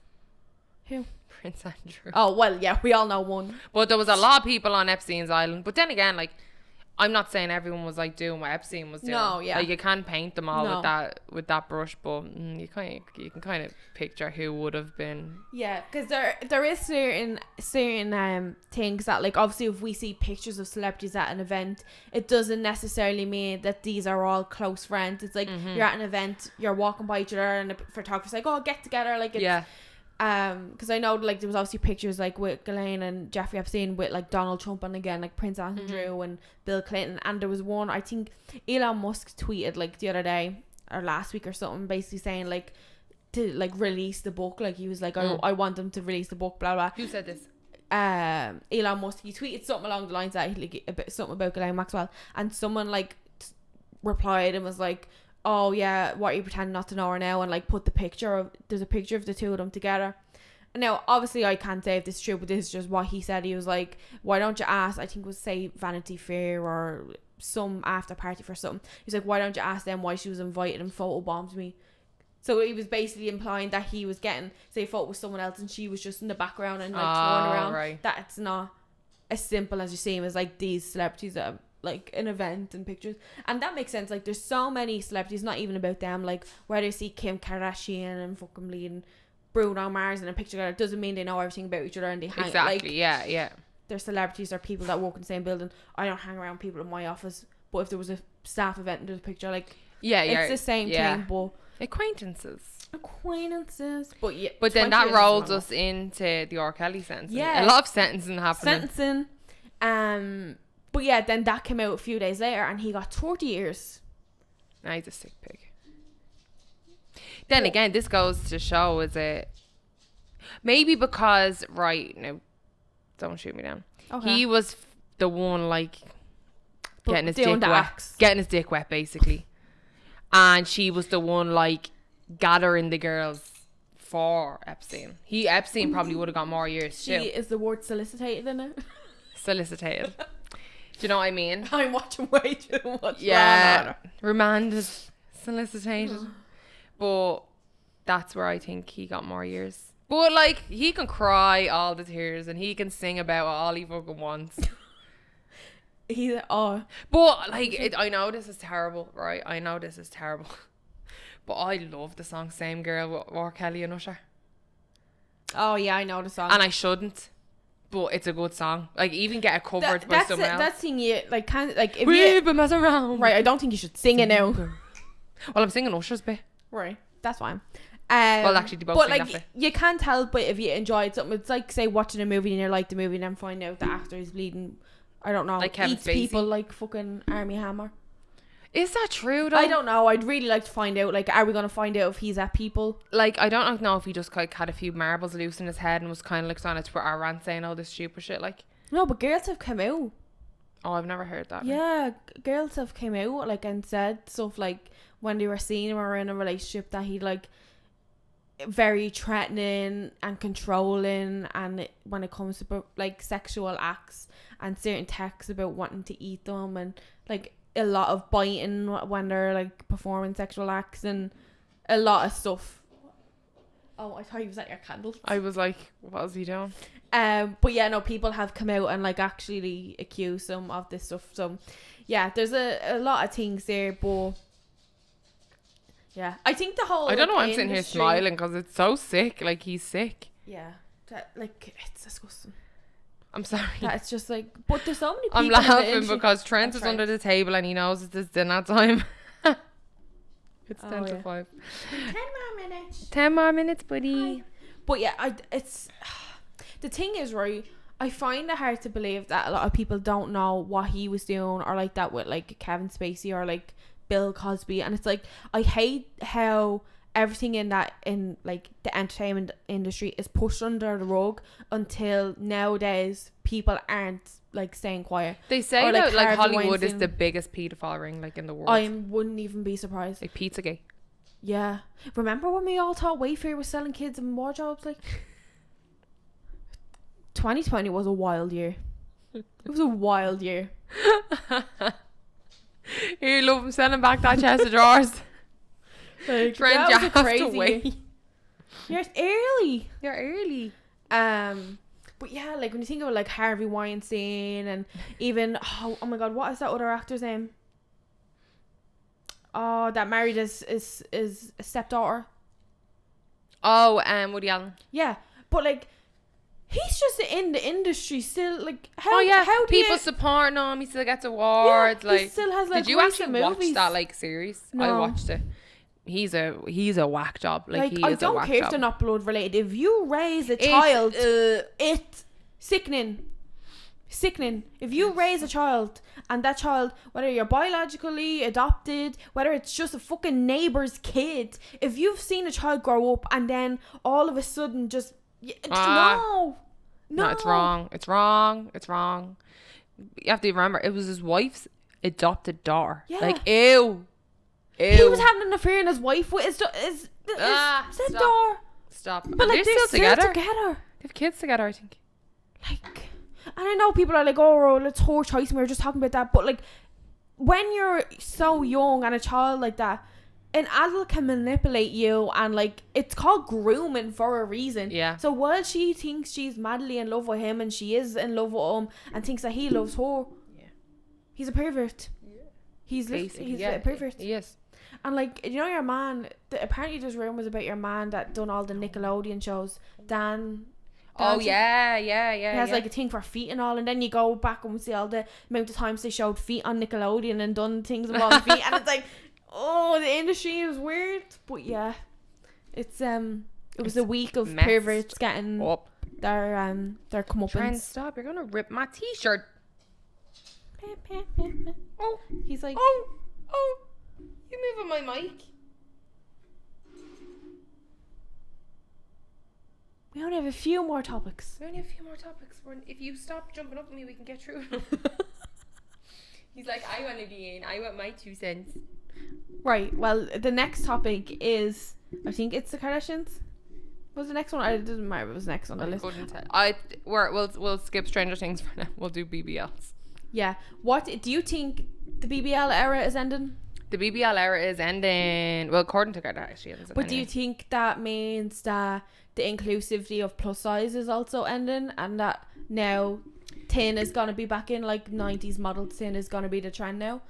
Who?
Prince Andrew.
Oh, well, yeah, we all know one.
But there was a lot of people on Epstein's island. But then again, like, I'm not saying everyone was like doing what Epstein was doing.
No, yeah.
Like, you can't paint them all with that brush, but you can kind of picture who would have been.
Yeah, because there is certain things that, like, obviously if we see pictures of celebrities at an event, it doesn't necessarily mean that these are all close friends. It's like you're at an event, you're walking by each other, and the photographer's like, "Oh, get together!" Like, it's,
yeah.
Because I know, like, there was obviously pictures like with Ghislaine and Jeffrey Epstein with like Donald Trump and again like Prince Andrew and Bill Clinton, and there was one, I think Elon Musk tweeted like the other day or last week or something, basically saying like to like release the book. Like he was like, I want them to release the book, blah blah.
Who said this?
Elon Musk. He tweeted something along the lines that like something about Ghislaine Maxwell, and someone like replied and was like, oh yeah, what are you pretending not to know her now, and like put there's a picture of the two of them together. Now obviously I can't say if this is true, but this is just what he said. He was like, why don't you ask, I think it was say Vanity Fair or some after party for something, he's like, why don't you ask them why she was invited and photobombed me. So he was basically implying that he was getting, say, a photo with someone else and she was just in the background and like touring around.
Right.
That it's not as simple as you seem as like these celebrities that are like an event and pictures. And that makes sense. Like there's so many celebrities, not even about them. Like whether you see Kim Kardashian and fucking leading Bruno Mars in a picture together, doesn't mean they know everything about each other and they hang.
Exactly.
Like,
yeah.
They're celebrities. They're people that work in the same building. I don't hang around people in my office, but if there was a staff event and there's a picture, like it's the same thing. But
acquaintances,
but yeah.
But then that rolls us into the R Kelly sentencing. Yeah, a lot of sentencing happening.
But yeah, then that came out a few days later, and he got 30 years.
Nah, he's a sick pig. Then again, this goes to show, is it maybe because right now, don't shoot me down. Okay. He was the one like getting his dick wet, basically, and she was the one like gathering the girls for Epstein. Epstein probably would have got more years too.
Is the word solicited in it?
Solicited. Do you know what I mean?
I'm watching way too much.
Yeah, remanded, solicited. But that's where I think he got more years. But like, he can cry all the tears and he can sing about all he fucking wants. But like, I know this is terrible, right? I know this is terrible. But I love the song Same Girl with R Kelly and Usher.
Oh yeah, I know the song.
And I shouldn't. But it's a good song. Like, even get it covered by someone else.
That thing you like can't like if
we've been messing around.
Right, I don't think you should sing it now.
Well, I'm singing Usher's bit.
Right, that's fine.
Well, actually, they both
but
sing
like
that bit.
you can't tell, but if you enjoyed something, it's like say watching a movie and you like the movie and then find out the actor is bleeding. I don't know.
Like Kevin
eats
Spacey.
People like fucking Armie Hammer.
Is that true though?
I don't know. I'd really like to find out. Like, are we gonna find out if he's at people?
Like, I don't know if he just like had a few marbles loose in his head and was kind of like on a Twitter rant saying all this stupid shit. Like,
no, but girls have come out.
Oh, I've never heard that.
Yeah, girls have came out like and said stuff like when they were seeing him or in a relationship that he like very threatening and controlling, and when it comes to like sexual acts and certain texts about wanting to eat them, and like a lot of biting when they're like performing sexual acts and a lot of stuff. Oh, I thought he was at your candle.
I was like, what is he doing?
But yeah, no, people have come out and like actually accused him of this stuff. So yeah, there's a lot of things there, but yeah, I think the whole
I don't know why I'm
industry,
sitting here smiling because it's so sick. Like, he's sick.
Yeah, that, like, it's disgusting.
I'm sorry.
That's just like, but there's so many people.
I'm laughing because Trent is under the table and he knows it's dinner time. It's 10 to 5.
10 more minutes.
10 more minutes, buddy.
Hi. But yeah, it's the thing is, right, I find it hard to believe that a lot of people don't know what he was doing, or like that with like Kevin Spacey or like Bill Cosby. And it's like, I hate how everything in like the entertainment industry is pushed under the rug until nowadays people aren't like staying quiet.
They say or, that like Hollywood is the biggest paedophile ring like in the world.
I wouldn't even be surprised.
Like Pizzagate.
Yeah. Remember when we all thought Wayfair was selling kids in wardrobes? Like 2020 was a wild year. It was a wild year.
You love him selling back that chest of drawers.
Like,
Trent, you have to wait.
You're early.
You're early.
But yeah, like when you think of like Harvey Weinstein and even oh my god, what is that other actor's name? Oh, that married his stepdaughter.
Oh, Woody Allen.
Yeah, but like he's just in the industry still. Like how?
Oh yeah,
how
people supporting him. He still gets awards.
Yeah,
like
he still has like.
Did you actually
movies.
watch that like series?
No.
I watched it. He's a whack job. Like he
I
is
don't
a whack
care
job.
if they're not blood related. If you raise a child, it's sickening. Sickening. If you raise a child and that child, whether you're biologically adopted, whether it's just a fucking neighbor's kid, if you've seen a child grow up and then all of a sudden just no,
it's wrong. It's wrong. It's wrong. You have to remember, it was his wife's adopted daughter.
Yeah.
Like, ew.
He was having an affair in his wife with his daughter.
Stop.
But like, they're still together.
They have kids together, I think.
Like, and I know people are like, oh, let's whore choice, and we were just talking about that, but like, when you're so young and a child like that, an adult can manipulate you, and like, it's called grooming for a reason.
Yeah.
So while she thinks she's madly in love with him and she is in love with him and thinks that he loves her, he's a pervert. Yeah. He's a pervert.
He is.
And like, you know, your man, apparently there's rumours about your man that done all the Nickelodeon shows, Dan.
Oh yeah.
He has like a thing for feet and all, and then you go back and see all the amount of times they showed feet on Nickelodeon and done things involving feet, and it's like, oh, the industry is weird. But yeah, it was a week of perverts getting up their comeuppance.
Try and stop! You're gonna rip my t-shirt. Oh,
he's like,
oh, you moving my mic?
We only have a few more topics.
If you stop jumping up at me, we can get through. He's like, I want to be in. I want my 2 cents.
Right. Well, the next topic is, I think it's the Kardashians. What was the next one? It doesn't matter. It was next on the list.
We'll skip Stranger Things for now. We'll do BBLs.
Yeah. What do you think the BBL era is ending?
The BBL era is ending. Well, according to Kardashians.
But do you think that means that the inclusivity of plus size is also ending, and that now thin is going to be back in, like 90s model thin is going to be the trend now?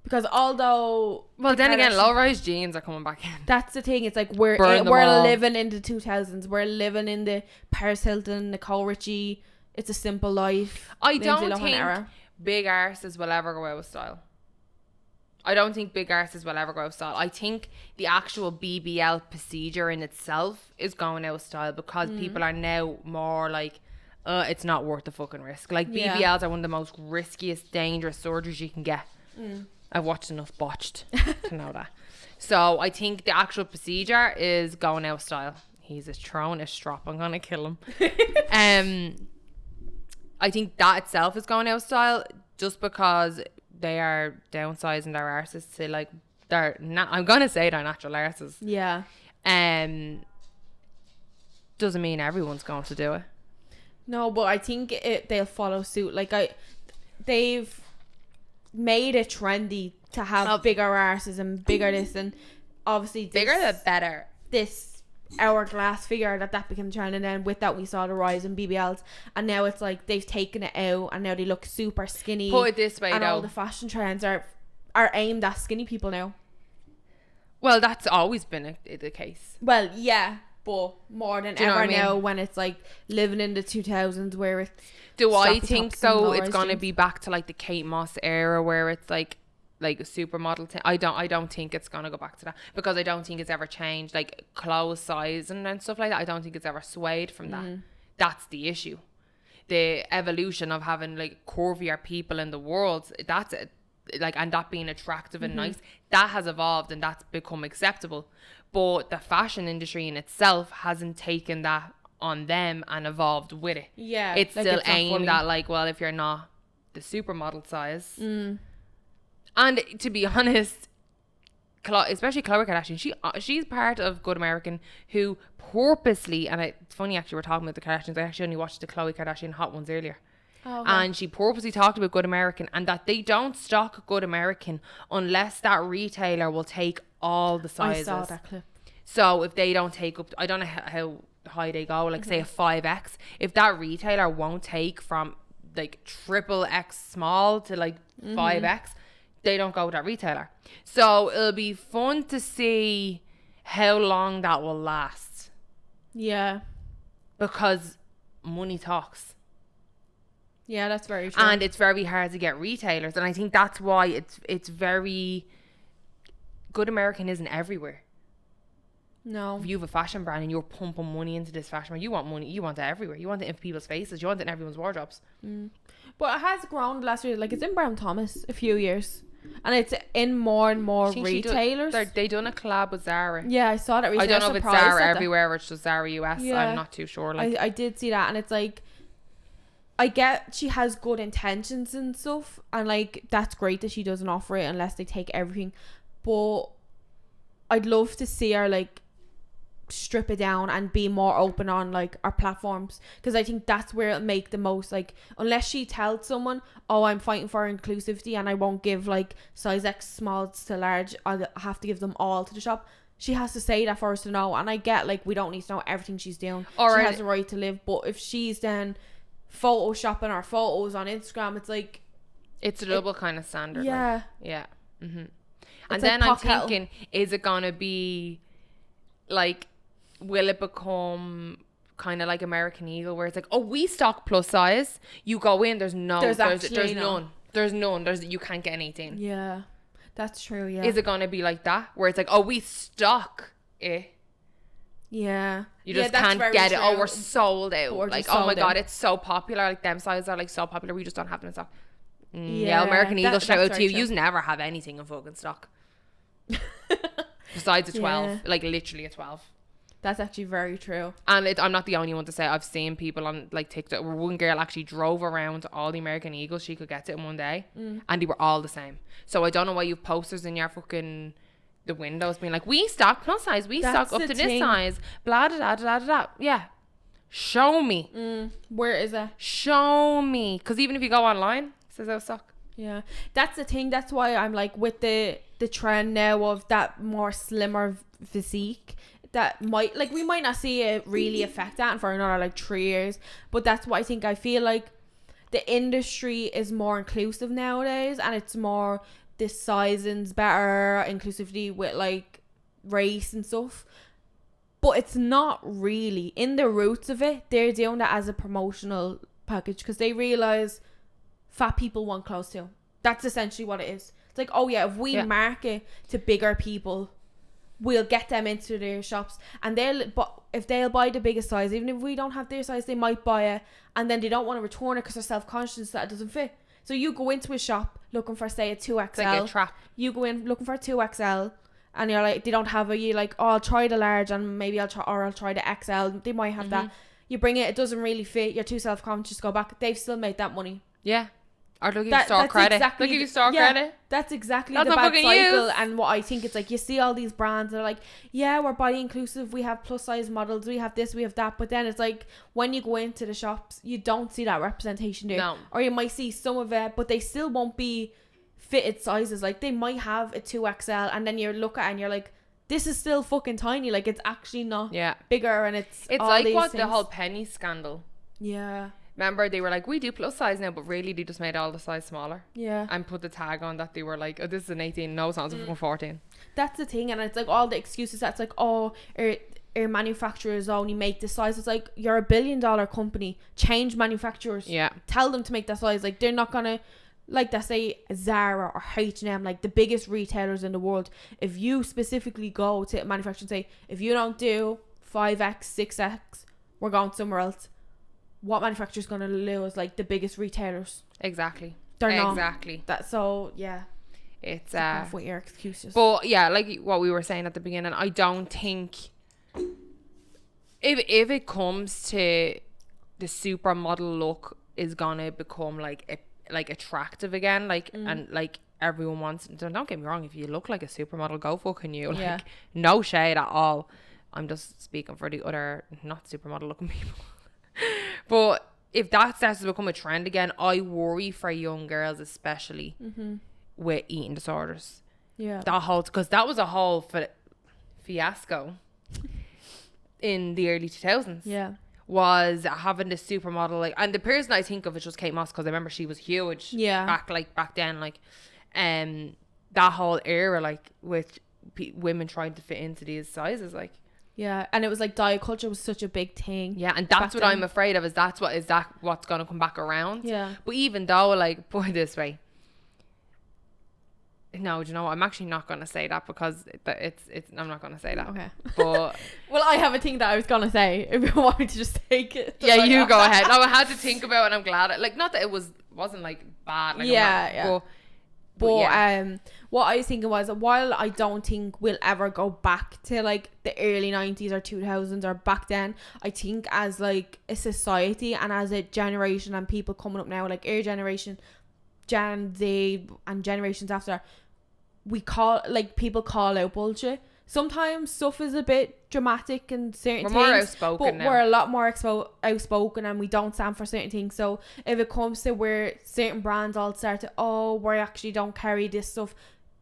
Because although...
Well, then again, low-rise jeans are coming back in.
That's the thing. It's like we're living in the 2000s. We're living in the Paris Hilton, Nicole Richie, It's a Simple Life.
I don't think big arses will ever go out of style. I don't think big arses will ever go out of style. I think the actual BBL procedure in itself is going out of style because people are now more like, it's not worth the fucking risk. Like, BBLs are one of the most riskiest, dangerous surgeries you can get. I've watched enough Botched to know that. So I think the actual procedure is going out of style. He's throwing a strop. I'm gonna kill him. I think that itself is going out of style just because they are downsizing their arses to like I'm gonna say they're natural arses.
Yeah.
Doesn't mean everyone's going to do it.
No, but I think they'll follow suit. Like they've made it trendy to have bigger arses and bigger this, and obviously
bigger the better.
This hourglass figure that became trend, and then with that we saw the rise in BBLs, and now it's like they've taken it out and now they look super skinny.
Put it this way,
and
though,
all the fashion trends are aimed at skinny people now.
Well, that's always been the case.
Well, yeah, but more than ever now when it's like living in the 2000s where it's...
Do I think though it's going to be back to like the Kate Moss era where it's like a supermodel thing? I don't think it's going to go back to that because I don't think it's ever changed, like clothes size and stuff like that. I don't think it's ever swayed from that. That's the issue. The evolution of having like curvier people in the world, that's it. Like, and that being attractive and nice, that has evolved and that's become acceptable. But the fashion industry in itself hasn't taken that on them and evolved with it. Yeah, it's like still aimed at like, well, if you're not the supermodel size. And to be honest, especially Khloe Kardashian, she's part of Good American who purposely, and it's funny actually we're talking about the Kardashians, I actually only watched the Khloe Kardashian Hot Ones earlier. Oh, okay. And she purposely talked about Good American and that they don't stock Good American unless that retailer will take all the sizes.
I saw that clip.
So if they don't take up, I don't know how high they go, like say a 5X, if that retailer won't take from like triple X small to like 5X, they don't go with that retailer. So it'll be fun to see how long that will last. Yeah. Because money talks.
Yeah, that's very true.
And it's very hard to get retailers. And I think that's why it's very... Good American isn't everywhere.
No.
If you have a fashion brand and you're pumping money into this fashion brand, you want money. You want it everywhere. You want it in people's faces. You want it in everyone's wardrobes.
But it has grown last year. Like, it's in Brown Thomas a few years. And it's in more and more retailers.
They done a collab with Zara.
Yeah, I saw that recently.
I don't know if it's Zara everywhere or it's just Zara US. Yeah. I'm not too sure. Like,
I did see that, and it's like, I get she has good intentions and stuff, and like that's great that she doesn't offer it unless they take everything. But I'd love to see her like strip it down and be more open on like our platforms, because I think that's where it'll make the most. Like, unless she tells someone, oh, I'm fighting for inclusivity and I won't give like size X smalls to large, I'll have to give them all to the shop. She has to say that for us to know. And I get like we don't need to know everything she's doing. She has the right to live. But if she's then photoshopping our photos on Instagram, it's like,
it's a double kind of standard.
Yeah.
Like, yeah. And then I'm thinking, is it gonna be like, will it become kind of like American Eagle, where it's like, oh, we stock plus size, you go in, there's none, you can't get an 18.
Yeah, that's true. Yeah,
is it gonna be like that, where it's like, oh, we stock it,
yeah,
you just can't get it, oh, we're sold out, like, oh my god, it's so popular, like them sizes are like so popular, we just don't have them in stock. Yeah, American Eagle, shout out to you. You never have anything in fucking stock besides a 12, like literally a 12.
That's actually very true.
And I'm not the only one to say. I've seen people on like TikTok where one girl actually drove around all the American Eagles she could get to in one day, and they were all the same. So I don't know why you have posters in your fucking the windows being like, we stock plus size, we stock up to this size, blah da da da da da. Yeah, show me.
Where is it?
Show me, because even if you go online, it says out of stock.
Yeah, that's the thing. That's why I'm like, with the trend now of that more slimmer physique, that might, like, we might not see it really affect that for another like 3 years, but that's what I think. I feel like the industry is more inclusive nowadays, and it's more the sizing's better, inclusivity with like race and stuff, but it's not really in the roots of it. They're doing that as a promotional package because they realize fat people want clothes too. That's essentially what it is. It's like, oh yeah, if we market to bigger people, we'll get them into their shops, and but if they'll buy the biggest size, even if we don't have their size, they might buy it, and then they don't want to return it because they're self-conscious that it doesn't fit. So you go into a shop looking for, say, a 2XL. It's like a trap. You go in looking for a 2XL, and you're like, they don't have it. You're like, oh, I'll try the large, and maybe I'll try the XL. They might have that. You bring it doesn't really fit. You're too self-conscious. Go back. They've still made that money.
Yeah. Or they'll give you store credit. They'll give you store credit.
That's exactly the bad cycle. And what I think, it's like, you see all these brands that are like, yeah, we're body inclusive, we have plus size models, we have this, we have that, but then it's like, when you go into the shops, you don't see that representation there. No. Or you might see some of it, but they still won't be fitted sizes. Like, they might have a 2XL, and then you look at it and you're like, this is still fucking tiny. Like, it's actually not bigger, and it's all
like
these
what
things.
The whole penny scandal.
Yeah.
Remember, they were like, we do plus size now, but really they just made all the size smaller.
Yeah.
And put the tag on that they were like, oh, this is an 18. No, it's not. It's a 14.
That's the thing. And it's like all the excuses that's like, oh, our manufacturers only make this size. It's like, you're $1 billion company. Change manufacturers.
Yeah.
Tell them to make that size. Like, they're not going to, like, they say Zara or H&M, like the biggest retailers in the world. If you specifically go to a manufacturer and say, if you don't do 5X, 6X, we're going somewhere else. What manufacturer's going to lose? Like, the biggest retailers.
Exactly.
They're not.
Exactly.
So, yeah.
It's
off with your excuses.
But, yeah, like what we were saying at the beginning, I don't think if it comes to the supermodel look is going to become, like attractive again, like, and, like, everyone wants... Don't get me wrong, if you look like a supermodel, go fucking you. Like, no shade at all. I'm just speaking for the other not supermodel looking people. But if that starts to become a trend again, I worry for young girls, especially with eating disorders. Yeah, because that was a whole fiasco in the early 2000s. Yeah, was having this supermodel, like, and the person I think of is just Kate Moss, because I remember she was huge. Yeah, back then, like, that whole era, like, with women trying to fit into these sizes, like.
Yeah, and it was like diet culture was such a big thing.
Yeah, and that's what I'm afraid of, is that what's going to come back around? Yeah. But even though, like, put it this way, No, do you know what? I'm actually not going to say that because it's I'm not going to say that.
Okay.
But
well, I have a thing that I was gonna say. If you want me to just take it.
yeah, you go ahead. No, I had to think about it, and I'm glad. Not that it wasn't like bad. Like,
yeah. But
yeah.
What I was thinking was, while I don't think we'll ever go back to like the early 90s or 2000s or back then, I think as like a society and as a generation and people coming up now, like our generation, Gen Z and generations after, people call out bullshit. Sometimes stuff is a bit dramatic and certain
we're
things,
more outspoken
but
now.
we're a lot more outspoken and we don't stand for certain things. So if it comes to where certain brands all start to, we actually don't carry this stuff,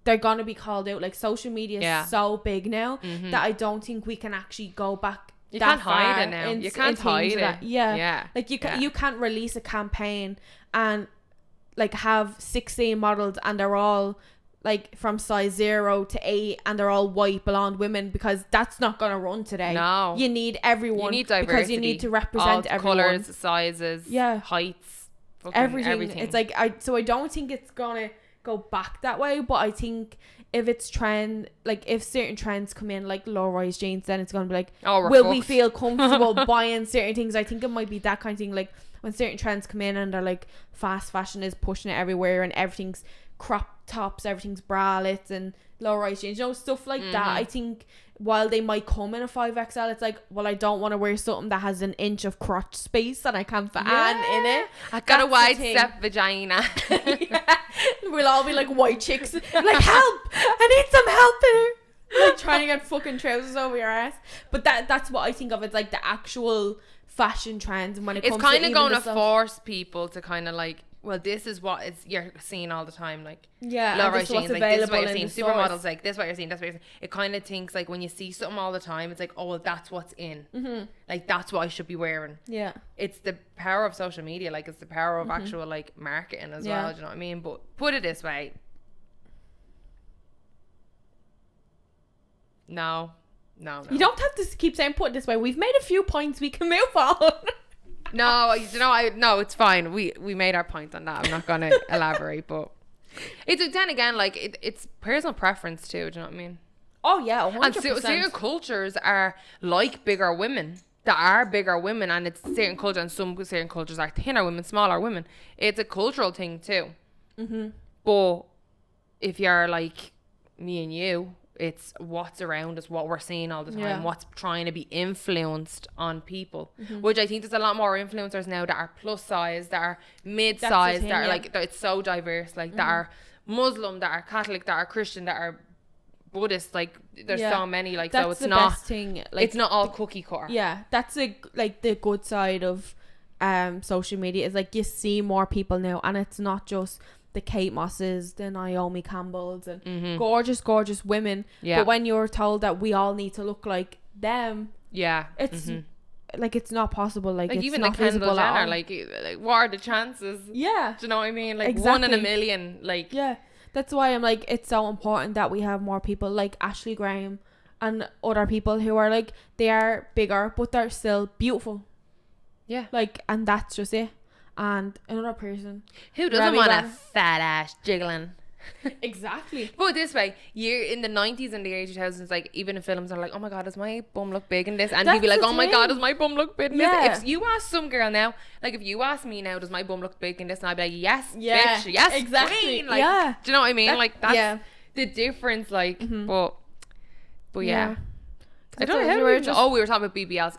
they're gonna be called out. Like, social media is so big now that I don't think we can actually go back.
You can't hide it now. You can't hide it.
Yeah. Like you can't release a campaign and like have 16 models and they're all like from size 0 to 8 and they're all white blonde women, because that's not gonna run today.
No,
you need everyone.
You need diversity,
because you need to represent everyone.
Colors, sizes, heights, everything.
It's like I don't think it's gonna go back that way, but I think if it's trend, like if certain trends come in like low rise jeans, then it's gonna be like, will we feel comfortable buying certain things? I think it might be that kind of thing, like when certain trends come in and they're like fast fashion is pushing it everywhere and everything's crop tops, everything's bralettes and low rise jeans, stuff like that. I think while they might come in a 5XL, it's like, well, I don't want to wear something that has an inch of crotch space and I can't fit in it.
I got a wide step vagina.
We'll all be like white chicks, like, help, I need some help there, like trying to get fucking trousers over your ass. But that's what I think of. It's like the actual fashion trends, and when it's
kind of going to force people to kind of like, well, this is what you're seeing all the time, like low rise jeans, like this is what you're seeing, supermodels, like this is what you're seeing, that's what you're seeing. It kind of thinks like when you see something all the time, it's like, oh well, that's what's in, like that's what I should be wearing. It's the power of social media, like it's the power of actual like marketing as well. Do you know what I mean? But put it this way, no, you don't have to keep saying put it this way. We've made a few points, we can move on. No, it's fine. We made our point on that. I'm not going to elaborate, but then again, like it's personal preference too. Do you know what I mean? Oh yeah, 100%. And certain cultures are like bigger women. That are bigger women, and it's certain cultures, and some certain cultures are thinner women, smaller women. It's a cultural thing too. But if you're like me and you, it's what's around us, what we're seeing all the time, what's trying to be influenced on people, which I think there's a lot more influencers now that are plus size, that are mid size, that are like, it's so diverse, like that are Muslim, that are Catholic, that are Christian, that are Buddhist, like there's so many, like, that's so it's the not best thing, like, it's not all cookie cutter. That's the good side of social media, is like you see more people now, and it's not just the Kate Mosses, the Naomi Campbells, and gorgeous women. But when you're told that we all need to look like them, it's like it's not possible. Like it's even not the Kendall Jenner, like what are the chances? Do you know what I mean? Like 1 in a million. Like that's why I'm like, it's so important that we have more people like Ashley Graham and other people who are like, they are bigger but they're still beautiful. Like, and that's just it. And another person who doesn't want a fat ass jiggling. Exactly. But this way, you're in the 90s and the early 2000s, like even in films are like, oh my god, does my bum look big in this? And people be like, oh my god, does my bum look big in this? If you ask some girl now, like if you ask me now, does my bum look big in this? And I'd be like, yes, bitch, yes, exactly. Queen. Like, do you know what I mean? Like that's the difference. Like, but yeah. I don't know how we were talking about BBLs.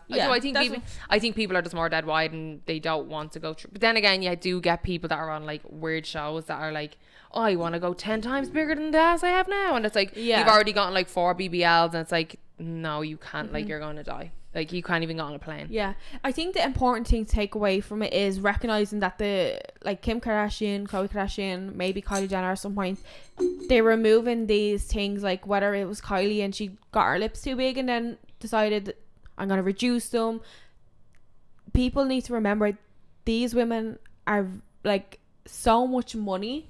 I think people are just more dead wide and they don't want to go through. But then again, you do get people that are on like weird shows that are like, oh, I want to go 10 times bigger than the ass I have now, and it's like, you've already gotten like 4 BBLs, and it's like, no, you can't. Like, you're going to die. Like, you can't even go on a plane. I think the important thing to take away from it is recognizing that the like Kim Kardashian, Khloe Kardashian, maybe Kylie Jenner at some point, they're removing these things, like whether it was Kylie and she got her lips too big and then decided, I'm going to reduce them. People need to remember, these women are like so much money.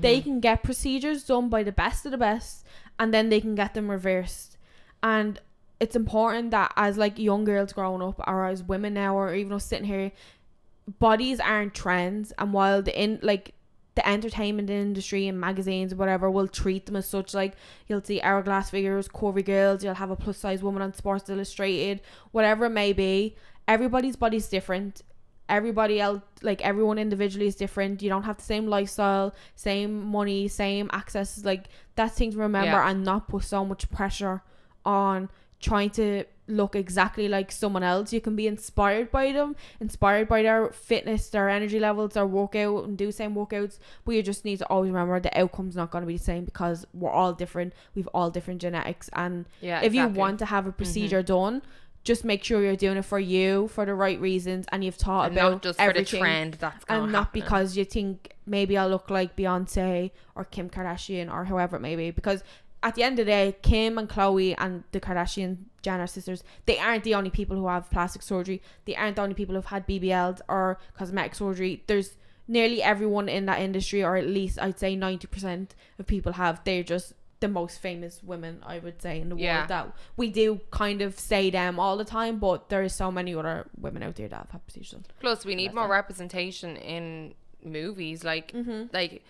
They can get procedures done by the best of the best, and then they can get them reversed. And it's important that as like young girls growing up, or as women now, or even us sitting here, bodies aren't trends. And while the
the entertainment industry and magazines, whatever, will treat them as such. Like, you'll see hourglass figures, curvy girls, you'll have a plus size woman on Sports Illustrated, whatever it may be. Everybody's body's different. Everybody else, like, everyone individually is different. You don't have the same lifestyle, same money, same access. Like, that's things to remember, and not put so much pressure on trying to look exactly like someone else. You can be inspired by them, inspired by their fitness, their energy levels, their workout, and do the same workouts, but you just need to always remember the outcome's not going to be the same, because we're all different. We've all different genetics, and if you want to have a procedure done, just make sure you're doing it for you, for the right reasons, and you've thought
and
about
not just
everything,
for the trend that's going
and not because you think maybe I'll look like Beyonce or Kim Kardashian or whoever it may be. Because at the end of the day, Kim and Khloe and the Kardashian Jenner sisters, they aren't the only people who have plastic surgery. They aren't the only people who've had BBLs or cosmetic surgery. There's nearly everyone in that industry, or at least I'd say 90% of people have. They're just the most famous women, I would say, in the world, that we do kind of say them all the time, but there is so many other women out there that have had procedures done.
Plus, we need more representation in movies. Like, like,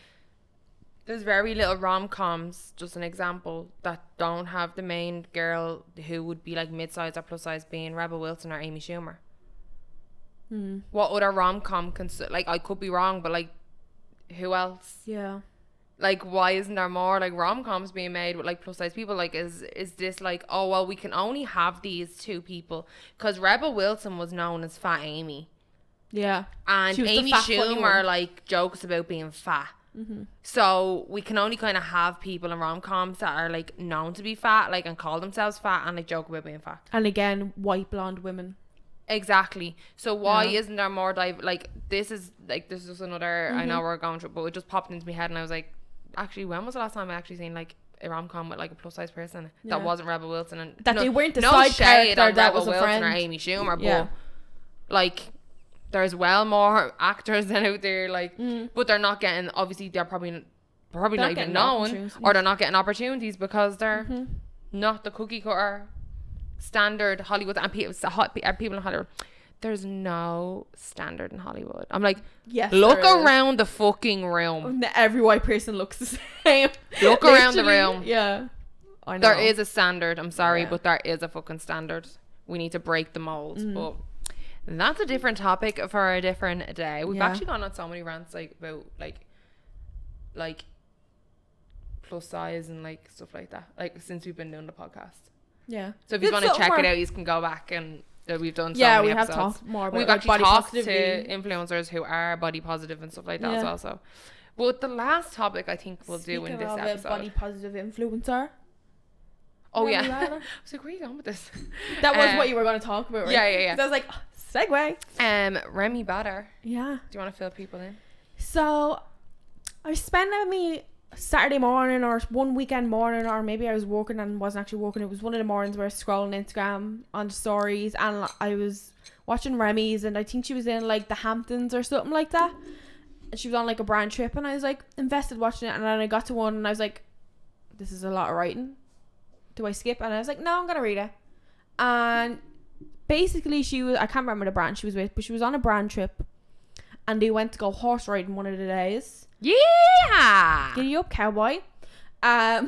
there's very little rom-coms, just an example, that don't have the main girl who would be like mid-size or plus-size being Rebel Wilson or Amy Schumer. What other rom-com like, I could be wrong, but like, who else?
Yeah.
Like, why isn't there more like rom-coms being made with like plus-size people? Like, is this like, oh well, we can only have these two people because Rebel Wilson was known as Fat Amy.
Yeah.
And Amy Schumer like jokes about being fat. So we can only kind of have people in rom-coms that are like known to be fat, like, and call themselves fat and like joke about being fat.
And again, white blonde women.
Exactly. So why isn't there more like, this is another, I know we're going through, but it just popped into my head and I was like, actually, when was the last time I actually seen like a rom-com with like a plus-size person that wasn't Rebel Wilson, and
that they weren't the side character that was a friend,
or Amy Schumer, but like, there's well more actors than out there, like, but they're not getting, obviously they're probably not even known, or they're not getting opportunities because they're not the cookie cutter standard Hollywood. And people in Hollywood, there's no standard in Hollywood. I'm like, yes, look around the fucking room.
Every white person looks the same.
Look around the room.
Yeah, I know.
There is a standard. I'm sorry, but there is a fucking standard. We need to break the mold. But that's a different topic for a different day. We've actually gone on so many rants like about like plus size and like stuff like that, like, since we've been doing the podcast. Yeah. So if you want to check it out, you can go back, and we've done so many episodes. Have talked more about we've actually talked to influencers who are body positive and stuff like that as well. So, but the last topic I think we'll do in this episode. A body positive influencer. Oh yeah. I was like, where are you going with this?
That was what you were going to talk about, right?
Yeah.
So I was like, segue.
Remy Bader.
Yeah.
Do you want to fill people in?
So I spent me Saturday morning or one weekend morning, or maybe I was working and wasn't actually working. It was one of the mornings where I was scrolling Instagram on the stories, and I was watching Remy's, and I think she was in like the Hamptons or something like that. And she was on like a brand trip, and I was like invested watching it, and then I got to one and I was like, this is a lot of writing. Do I skip? And I was like, no, I'm gonna read it. And basically she was, I can't remember the brand she was with, but she was on a brand trip, and they went to go horse riding one of the days. Yeah, giddy up, cowboy. That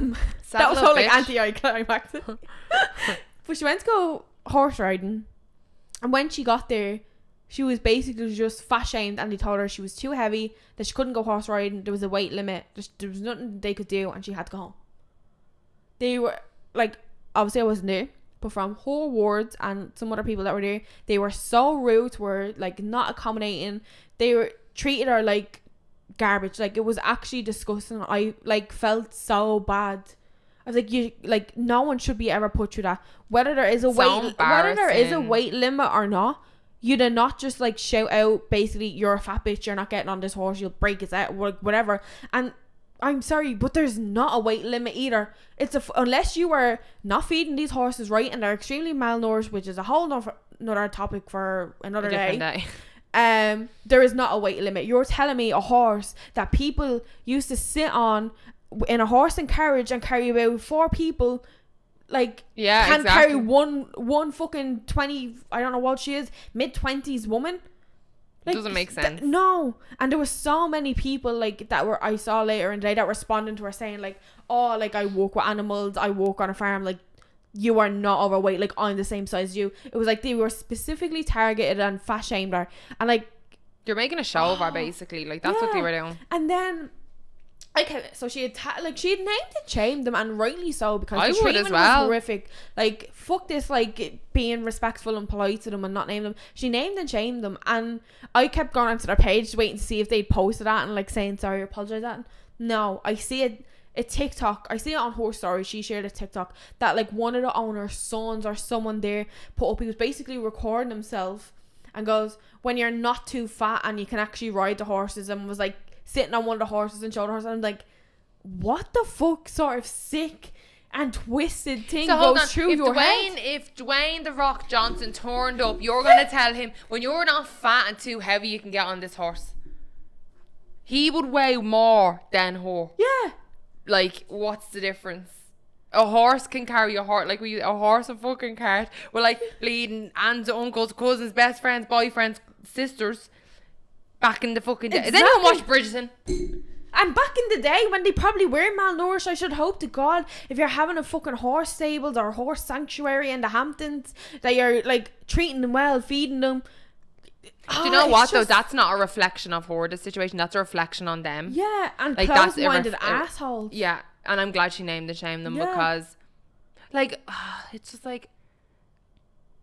was all like anti-climactic. But she went to go horse riding, and when she got there, she was basically just fat shamed, and they told her she was too heavy, that she couldn't go horse riding. There was a weight limit. There was nothing they could do, and she had to go home. They were like, obviously I wasn't there, but from her words and some other people that were there, they were so rude to her, like not accommodating. They were treated her like garbage. Like, it was actually disgusting. I like felt so bad. I was like, you, like, no one should be ever put through that, whether there is a weight limit or not. You do not just like shout out basically, you're a fat bitch, you're not getting on this horse, you'll break its out, whatever. And I'm sorry, but there's not a weight limit either. It's unless you are not feeding these horses right and they're extremely malnourished, which is a whole another topic for another day. There is not a weight limit. You're telling me a horse that people used to sit on in a horse and carriage and carry about 4 people, like, can carry one fucking 20, I don't know what she is, mid-20s woman?
Like, doesn't make sense.
No. And there was so many people like that were I saw later in the day that responding to her saying like, oh, like I work with animals, I work on a farm, like you are not overweight, like I'm the same size as you. It was like they were specifically targeted and fat shamed her, and like
you're making a show of her basically. Like that's what they were doing.
And then so she had she had named and shamed them, and rightly so, because
I
the
would
treatment
as well.
was horrific. Like fuck this, like being respectful and polite to them and not name them. She named and shamed them, and I kept going onto their page waiting to see if they'd posted that and like saying sorry or apologize that. No, I see it. A TikTok, I see it on her story, she shared a TikTok that like one of the owner's sons or someone there put up, he was basically recording himself and goes, when you're not too fat and you can actually ride the horses, and was like sitting on one of the horses and showed the horse, and I'm like, what the fuck sort of sick and twisted thing goes through your head?
If Dwayne The Rock Johnson turned up, you're gonna tell him, when you're not fat and too heavy, you can get on this horse. He would weigh more than her.
Yeah.
Like, what's the difference? A horse can carry a horse, like a horse and fucking cart. We're like bleeding aunts, uncles, cousins, best friends, boyfriends, sisters. Back in the fucking day. Has anyone watched Bridgerton?
And back in the day when they probably were malnourished, I should hope to God, if you're having a fucking horse stables or a horse sanctuary in the Hamptons, that you're like treating them well, feeding them.
Do you know what though? That's not a reflection of her, the situation. That's a reflection on them.
Yeah, and
like
close-minded assholes.
Yeah, and I'm glad she named and shamed them because, like, it's just like,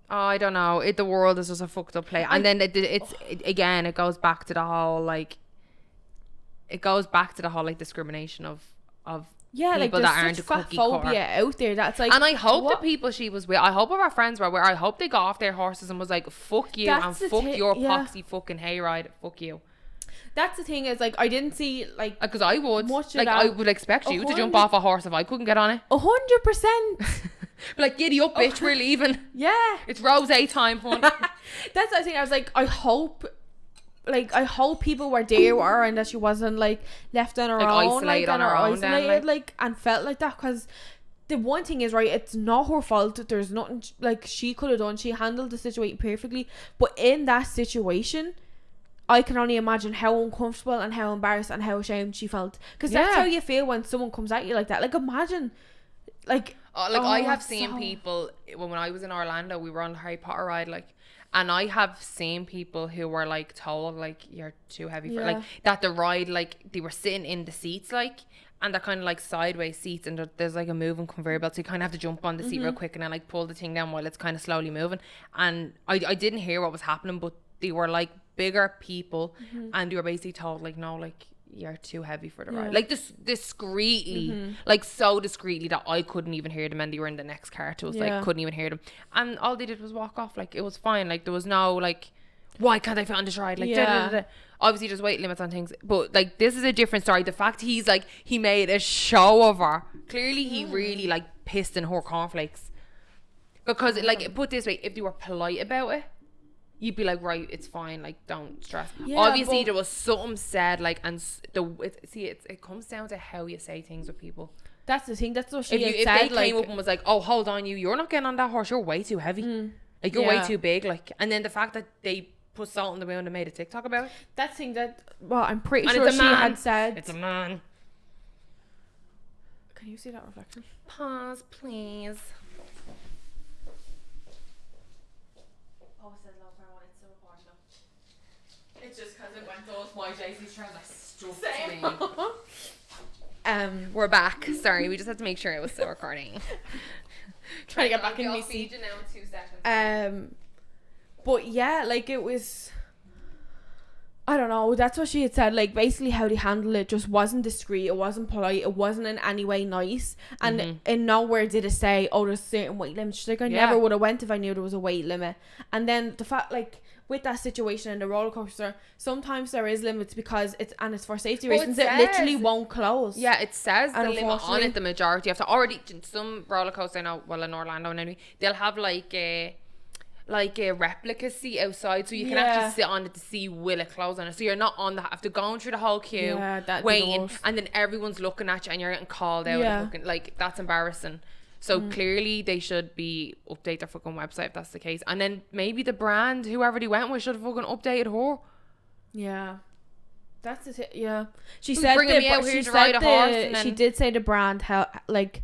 I don't know. The world is just a fucked up place. And then again, it goes back to the whole like, discrimination of people that aren't a cookie cutter
out there. That's like,
and I hope the people she was with, I hope our friends were where, I hope they got off their horses and was like, fuck you, and fuck your poxy fucking hayride, fuck you.
That's the thing, is like, I didn't see like,
because I would like, I would expect you to jump off a horse if I couldn't get on it.
100%.
But like, giddy up, bitch, we're leaving.
Yeah,
it's rosé time, hun.
That's the thing. I was like, I hope people were there with her and that she wasn't like left on her own, isolated, and felt like that. Because the one thing is, right, it's not her fault. There's nothing like she could have done. She handled the situation perfectly, but in that situation, I can only imagine how uncomfortable and how embarrassed and how ashamed she felt. Because that's how you feel when someone comes at you like that. Like, imagine, like,
I have seen people when I was in Orlando, we were on the Harry Potter ride, like, and I have seen people who were like told like, you're too heavy for like that, the ride, like they were sitting in the seats, like, and they're kind of like sideways seats, and there's like a moving conveyor belt, so you kind of have to jump on the seat real quick and then like pull the thing down while it's kind of slowly moving. And I didn't hear what was happening, but they were like bigger people, and they were basically told like, no, like, you're too heavy for the ride, like discreetly, like so discreetly that I couldn't even hear them, and they were in the next car to us, like couldn't even hear them, and all they did was walk off. Like, it was fine, like there was no like, why can't I fit on this ride, like obviously there's weight limits on things, but like this is a different story. The fact he's like, he made a show of her, clearly he really like pissed in her cornflakes, because like, put this way, if they were polite about it, you'd be like, right, it's fine, like, don't stress. Obviously there was something said, like, and it comes down to how you say things with people.
That's the thing. That's what she
if
said.
They came up and was like, oh, hold on, you're not getting on that horse, you're way too heavy, like, you're way too big, like. And then the fact that they put salt in the wound and made a TikTok about it.
That's the thing that, well, I'm pretty sure she had said,
it's a man.
Can you see that reflection?
Pause, please. It's just because it went those my JC's trying to stuff me. We're back. Sorry, we just had to make sure it was still recording.
Trying to get back in my seat.
Now in 2 seconds.
But yeah, like, it was, I don't know, that's what she had said, like, basically how they handled it just wasn't discreet, it wasn't polite, it wasn't in any way nice, and in nowhere did it say, oh, there's a certain weight limit. She's like, I never would have went if I knew there was a weight limit. And then the fact, like, with that situation in the roller coaster, sometimes there is limits because it's for safety reasons. It literally won't close.
Yeah, it says the limit on it. The majority have to already. Some roller coasters, I know, well, in Orlando and anyway, they'll have like a replica seat outside, so you can actually sit on it to see will it close on it. So you're not on after going through the whole queue, waiting, and then everyone's looking at you and you're getting called out. Yeah. Like, that's embarrassing. So clearly they should be update their fucking website if that's the case. And then maybe the brand, whoever they went with, should have fucking updated her.
Yeah. That's it. Yeah. She
Who's
said
bringing me out here to ride a horse and
she
then-
did say the brand how like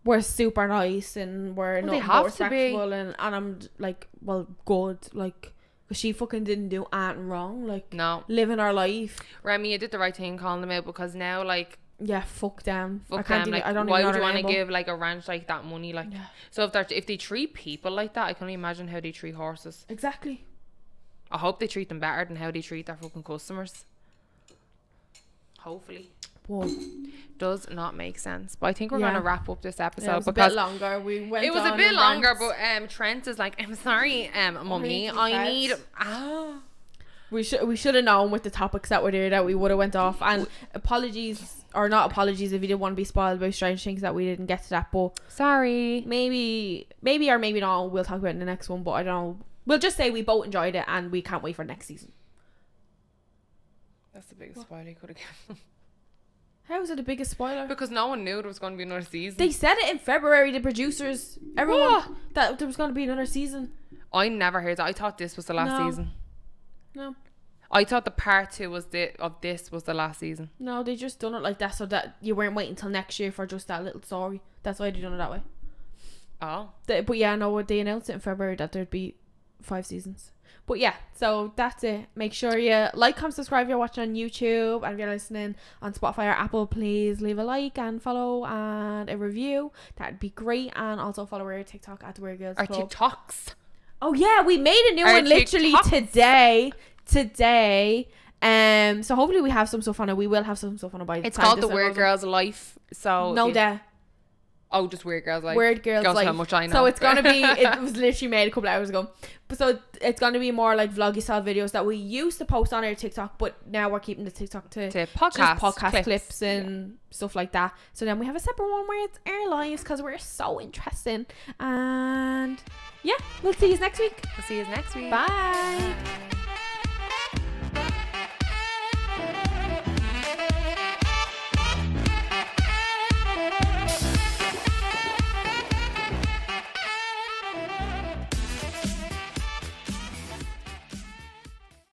we're super nice and we're
Well, they
not
have
more
to be.
sexual and I'm like, well, good, like, because she fucking didn't do anything wrong, like,
No.
living her life.
Remy, you did the right thing calling them out, because now, like,
Yeah, fuck them. I
fuck
can't
them.
even,
Like,
I don't
why
even
would you
want
want to give like a ranch like that money? Like,
Yeah.
so if they treat people like that, I can only imagine how they treat horses.
Exactly.
I hope they treat them better than how they treat their fucking customers. Hopefully.
Whoa.
Does not make sense. But I think we're
Yeah.
going to wrap up this episode,
Yeah, it was a
because
bit longer. We went
it was a
on
bit
and
longer,
rants.
but Trent is like, I'm sorry, mummy,
Really
I need
fast. We should have known with the topics that were there that we would have went off. And apologies, or not apologies, if you didn't want to be spoiled by strange things that we didn't get to that. But
sorry.
maybe or maybe not. We'll talk about it in the next one. But I don't know. We'll just say we both enjoyed it and we can't wait for next season.
That's the biggest spoiler you could have given.
How is it the biggest spoiler?
Because no one knew there was going to be another season.
They said it in February. The producers, everyone,
What?
that there was going to be another season.
I never heard that. I thought this was the last
No.
season.
No.
I thought the part 2 was this was the last season.
No, they just done it like that so that you weren't waiting until next year for just that little story. That's why they done it that way.
Oh.
But yeah, no, they announced it in February that there'd be 5 seasons. But yeah, so that's it. Make sure you like, comment, subscribe if you're watching on YouTube, and if you're listening on Spotify or Apple, please leave a like and follow and a review. That'd be great. And also follow our TikTok at the Weird Girls
Our
Club.
TikToks.
Oh yeah, we made a new
Our
one literally
TikToks.
today. So hopefully we have some stuff on it. We will have some stuff on it by the
It's
time
called
this
The Weird
goes up.
Girls Life. So
No,
if-
there.
Oh, just Weird Girls Life.
Weird Girls
Goes
Life.
how much I know.
So it's gonna be. It was literally made a couple hours ago. But so it's gonna be more like vloggy style videos that we used to post on our TikTok, but now we're keeping the TikTok to
podcast,
just podcast clips and stuff like that. So then we have a separate one where it's our lives because we're so interesting. And yeah, we'll see you next week.
We'll see you next week.
Bye.